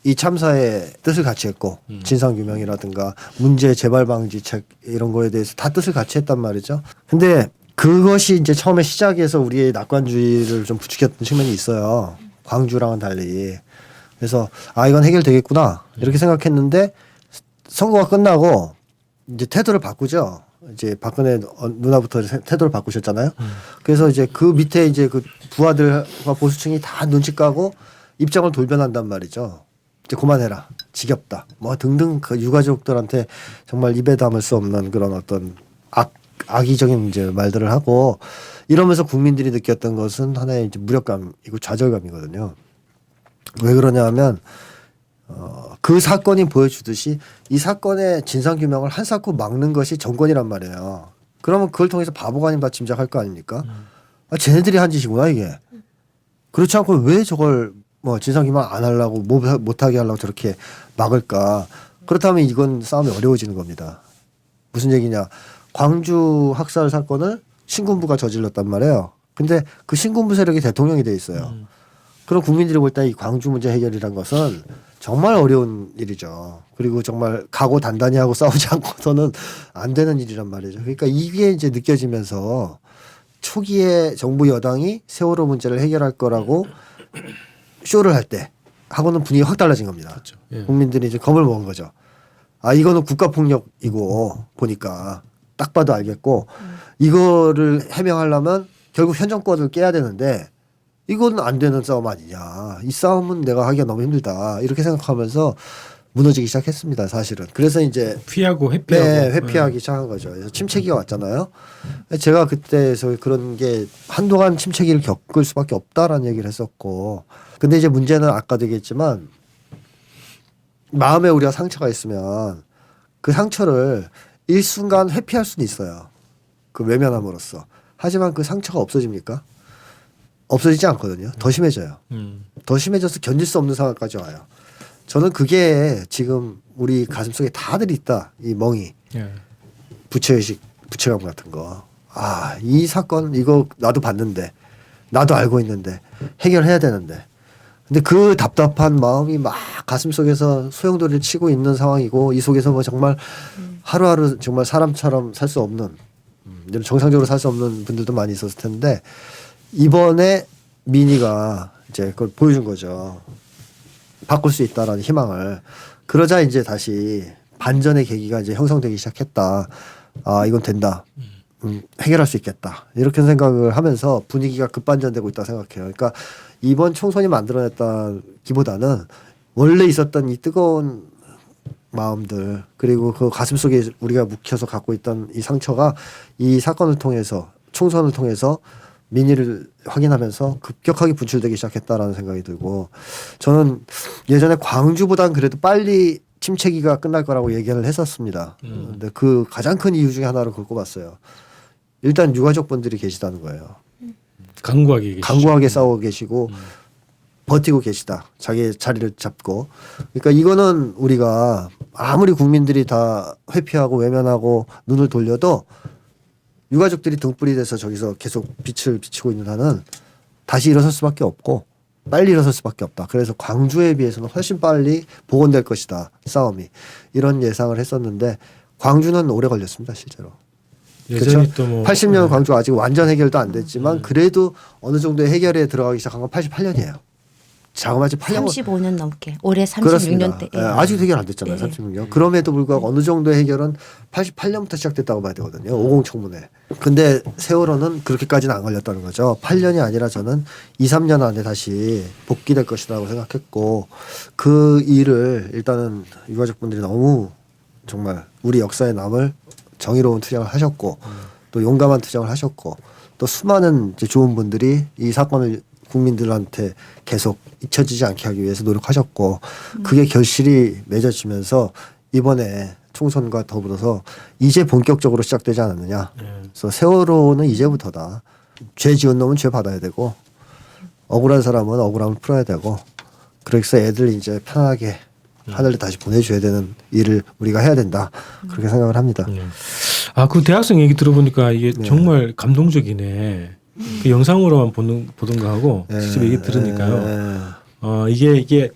S3: 이 참사의 뜻을 같이 했고 진상규명이라든가 문제 재발 방지책 이런 거에 대해서 다 뜻을 같이 했단 말이죠. 근데 그것이 이제 처음에 시작해서 우리의 낙관주의를 좀 부추겼던 측면이 있어요. 광주랑은 달리. 그래서 아 이건 해결되겠구나 이렇게 생각했는데 선거가 끝나고 이제 태도를 바꾸죠. 이제 박근혜 누나부터 태도를 바꾸셨잖아요. 그래서 이제 그 밑에 이제 그 부하들과 보수층이 다 눈치 까고 입장을 돌변한단 말이죠. 이제 그만해라. 지겹다. 뭐 등등 그 유가족들한테 정말 입에 담을 수 없는 그런 어떤 악의적인 이제 말들을 하고 이러면서 국민들이 느꼈던 것은 하나의 이제 무력감이고 좌절감이거든요. 왜 그러냐면 그 사건이 보여주듯이 이 사건의 진상규명을 한사코 막는 것이 정권이란 말이에요. 그러면 그걸 통해서 바보가 아닌 바 짐작할 거 아닙니까? 아, 쟤네들이 한 짓이구나 이게. 그렇지 않고 왜 저걸 뭐 진상규명 안 하려고 못하게 하려고 저렇게 막을까. 그렇다면 이건 싸움이 어려워지는 겁니다. 무슨 얘기냐. 광주 학살 사건을 신군부가 저질렀단 말이에요. 근데 그 신군부 세력이 대통령이 돼 있어요. 그럼 국민들이 볼 때 이 광주 문제 해결이란 것은 정말 어려운 일이죠. 그리고 정말 각오 단단히 하고 싸우지 않고서는 안 되는 일이란 말이죠. 그러니까 이게 이제 느껴지면서 초기에 정부 여당이 세월호 문제를 해결할 거라고 쇼를 할 때 하고는 분위기가 확 달라진 겁니다.
S2: 그렇죠. 예.
S3: 국민들이 이제 겁을 먹은 거죠. 아 이거는 국가폭력이고 보니까 딱 봐도 알겠고 이거를 해명하려면 결국 현 정권을 깨야 되는데 이건 안 되는 싸움 아니냐. 이 싸움은 내가 하기가 너무 힘들다. 이렇게 생각하면서 무너지기 시작했습니다. 사실은. 그래서 이제
S2: 피하고 회피하고.
S3: 네, 회피하기 시작한 거죠. 그래서 침체기가 왔잖아요. 제가 그때에서 그런 게 한동안 침체기를 겪을 수밖에 없다라는 얘기를 했었고 근데 이제 문제는 아까도 얘기했지만 마음에 우리가 상처가 있으면 그 상처를 일순간 회피할 수는 있어요. 그 외면함으로써. 하지만 그 상처가 없어집니까? 없어지지 않거든요. 더 심해져요. 더 심해져서 견딜 수 없는 상황까지 와요. 저는 그게 지금 우리 가슴속에 다들 있다. 이 멍이.
S2: 예.
S3: 부채의식, 부채감 같은 거. 아, 이 사건 이거 나도 봤는데 나도 알고 있는데 해결해야 되는데 근데 그 답답한 마음이 막 가슴속에서 소용돌이를 치고 있는 상황이고 이 속에서 뭐 정말 하루하루 정말 사람처럼 살 수 없는 정상적으로 살 수 없는 분들도 많이 있었을 텐데 이번에 민희가 이제 그걸 보여준 거죠. 바꿀 수 있다라는 희망을. 그러자 이제 다시 반전의 계기가 이제 형성되기 시작했다. 아 이건 된다. 해결할 수 있겠다. 이렇게 생각을 하면서 분위기가 급반전되고 있다고 생각해요. 그러니까 이번 총선이 만들어냈다기보다는 원래 있었던 이 뜨거운 마음들 그리고 그 가슴속에 우리가 묵혀서 갖고 있던 이 상처가 이 사건을 통해서 총선을 통해서 민의를 확인하면서 급격하게 분출되기 시작했다라는 생각이 들고 저는 예전에 광주보단 그래도 빨리 침체기가 끝날 거라고 얘기를 했었습니다. 근데 그 가장 큰 이유 중에 하나로 그걸 꼽았어요. 일단 유가족분들이 계시다는 거예요. 강구하게 싸우고 계시고 버티고 계시다. 자기의 자리를 잡고. 그러니까 이거는 우리가 아무리 국민들이 다 회피하고 외면하고 눈을 돌려도 유가족들이 등불이 돼서 저기서 계속 빛을 비치고 있는 한은 다시 일어설 수밖에 없고 빨리 일어설 수밖에 없다. 그래서 광주에 비해서는 훨씬 빨리 복원될 것이다. 싸움이. 이런 예상을 했었는데 광주는 오래 걸렸습니다. 실제로.
S2: 여전히 또 뭐
S3: 80년 광주 아직 완전 해결도 안 됐지만 그래도 어느 정도의 해결에 들어가기 시작한 건 88년이에요. 자그마치 8년.
S4: 35년 넘게. 올해
S3: 그렇습니다.
S4: 36년 때.
S3: 예, 아직 해결 안 됐잖아요.
S4: 예.
S3: 36년. 그럼에도 불구하고 어느 정도의 해결은 88년부터 시작됐다고 봐야 되거든요. 50 청문회. 근데 세월호는 그렇게까지는 안 걸렸다는 거죠. 8년이 아니라 저는 2, 3년 안에 다시 복귀될 것이라고 생각했고 그 일을 일단은 유가족분들이 너무 정말 우리 역사에 남을 정의로운 투쟁을 하셨고 또 용감한 투쟁을 하셨고 또 수많은 이제 좋은 분들이 이 사건을 국민들한테 계속 잊혀지지 않게 하기 위해서 노력하셨고 그게 결실이 맺어지면서 이번에 총선과 더불어서 이제 본격적으로 시작되지 않았느냐. 그래서 세월호는 이제부터다. 죄 지은 놈은 죄 받아야 되고 억울한 사람은 억울함을 풀어야 되고 그래서 애들 이제 편하게 하늘에 다시 보내줘야 되는 일을 우리가 해야 된다. 그렇게 생각을 합니다.
S2: 아, 그 대학생 얘기 들어보니까 이게 정말 감동적이네. 그 영상으로만 보던 거하고 직접 얘기 들으니까요. 이게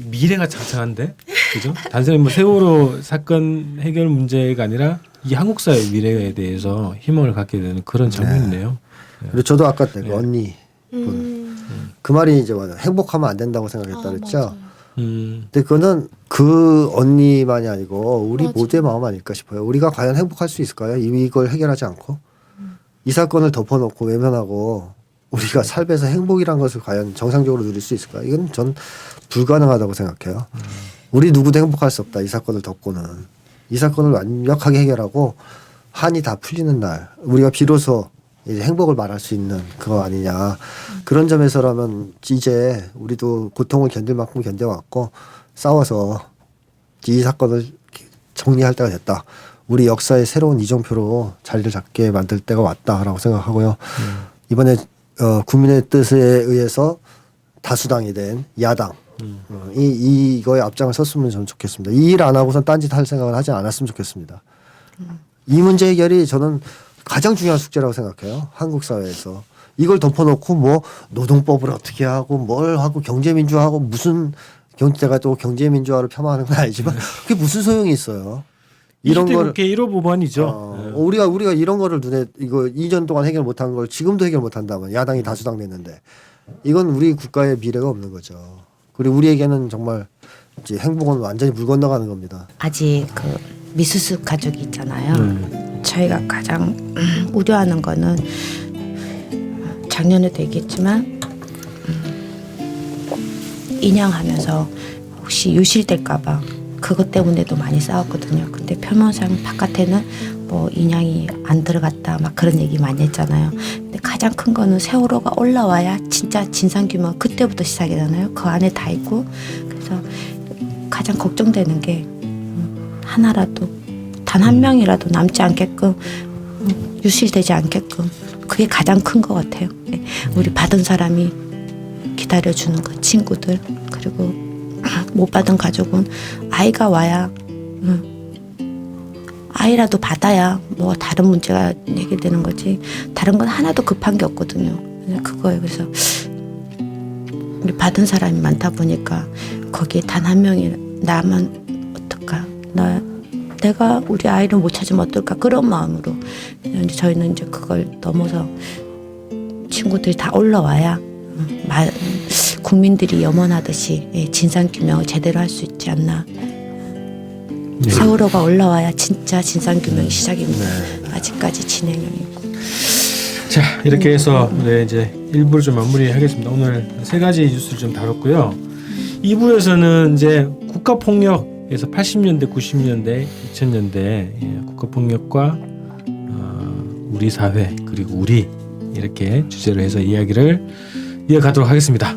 S2: 미래가 창창한데, 그죠? 단순히 뭐 세월호 사건 해결 문제가 아니라 이 한국 사회의 미래에 대해서 희망을 갖게 되는 그런 장면이네요.
S3: 그리고 저도 아까 그 언니 그 말이 이제 맞아요. 행복하면 안 된다고 생각했다 그랬죠. 근데 그거는 그 언니만이 아니고 우리 모두의 마음 아닐까 싶어요. 우리가 과연 행복할 수 있을까요? 이걸 해결하지 않고 이 사건을 덮어놓고 외면하고 우리가 삶에서 행복이란 것을 과연 정상적으로 누릴 수 있을까? 이건 전 불가능하다고 생각해요. 우리 누구도 행복할 수 없다. 이 사건을 덮고는. 이 사건을 완벽하게 해결하고 한이 다 풀리는 날 우리가 비로소 이제 행복을 말할 수 있는 그거 아니냐. 그런 점에서라면 이제 우리도 고통을 견딜 만큼 견뎌왔고 싸워서 이 사건을 정리할 때가 됐다. 우리 역사의 새로운 이정표로 자리를 잡게 만들 때가 왔다라고 생각하고요. 이번에 국민의 뜻에 의해서 다수당이 된 야당 이거에 앞장을 섰으면 저는 좋겠습니다. 이 일 안 하고선 딴짓 할 생각을 하지 않았으면 좋겠습니다. 이 문제 해결이 저는 가장 중요한 숙제라고 생각해요. 한국 사회에서. 이걸 덮어놓고 뭐 노동법을 어떻게 하고 뭘 하고 경제민주화하고 무슨 제가 또 경제민주화를 폄하하는 건 아니지만 그게 무슨 소용이 있어요. 이런 걸
S2: 국회 1호 법안이죠.
S3: 우리가 이런 거를 눈에 이거 2년 동안 해결 못한 걸 지금도 해결 못한다면 야당이 다수당 냈는데 이건 우리 국가의 미래가 없는 거죠. 그리고 우리에게는 정말 이제 행복은 완전히 물 건너가는 겁니다.
S4: 아직 그 미수습 가족이 있잖아요. 저희가 가장 우려하는 거는 작년에도 얘기했지만 인양하면서 혹시 유실될까봐 그것 때문에도 많이 싸웠거든요. 근데 표면상 바깥에는 뭐 인양이 안 들어갔다 막 그런 얘기 많이 했잖아요. 근데 가장 큰 거는 세월호가 올라와야 진짜 진상규명 그때부터 시작이잖아요. 그 안에 다 있고 그래서 가장 걱정되는 게 하나라도 단 한 명이라도 남지 않게끔 유실되지 않게끔 그게 가장 큰 것 같아요. 우리 받은 사람이 기다려주는 거 친구들 그리고 못 받은 가족은 아이가 와야 아이라도 받아야 뭐 다른 문제가 해결되는 거지 다른 건 하나도 급한 게 없거든요. 그거예요. 그래서 우리 받은 사람이 많다 보니까 거기에 단 한 명이 나만 어떨까 내가 우리 아이를 못 찾으면 어떨까 그런 마음으로 이제 저희는 이제 그걸 넘어서 친구들이 다 올라와야 국민들이 염원하듯이 진상규명을 제대로 할 수 있지 않나. 세월호가 올라와야 진짜 진상규명이 시작입니다. 아직까지 진행형이고.
S2: 자, 이렇게 해서 이제 1부를 좀 마무리하겠습니다. 오늘 3가지 뉴스를 좀 다뤘고요. 2부에서는 이제 국가폭력에서 80년대, 90년대, 2000년대 국가폭력과 우리 사회 그리고 우리 이렇게 주제로 해서 이야기를 이어가도록 하겠습니다.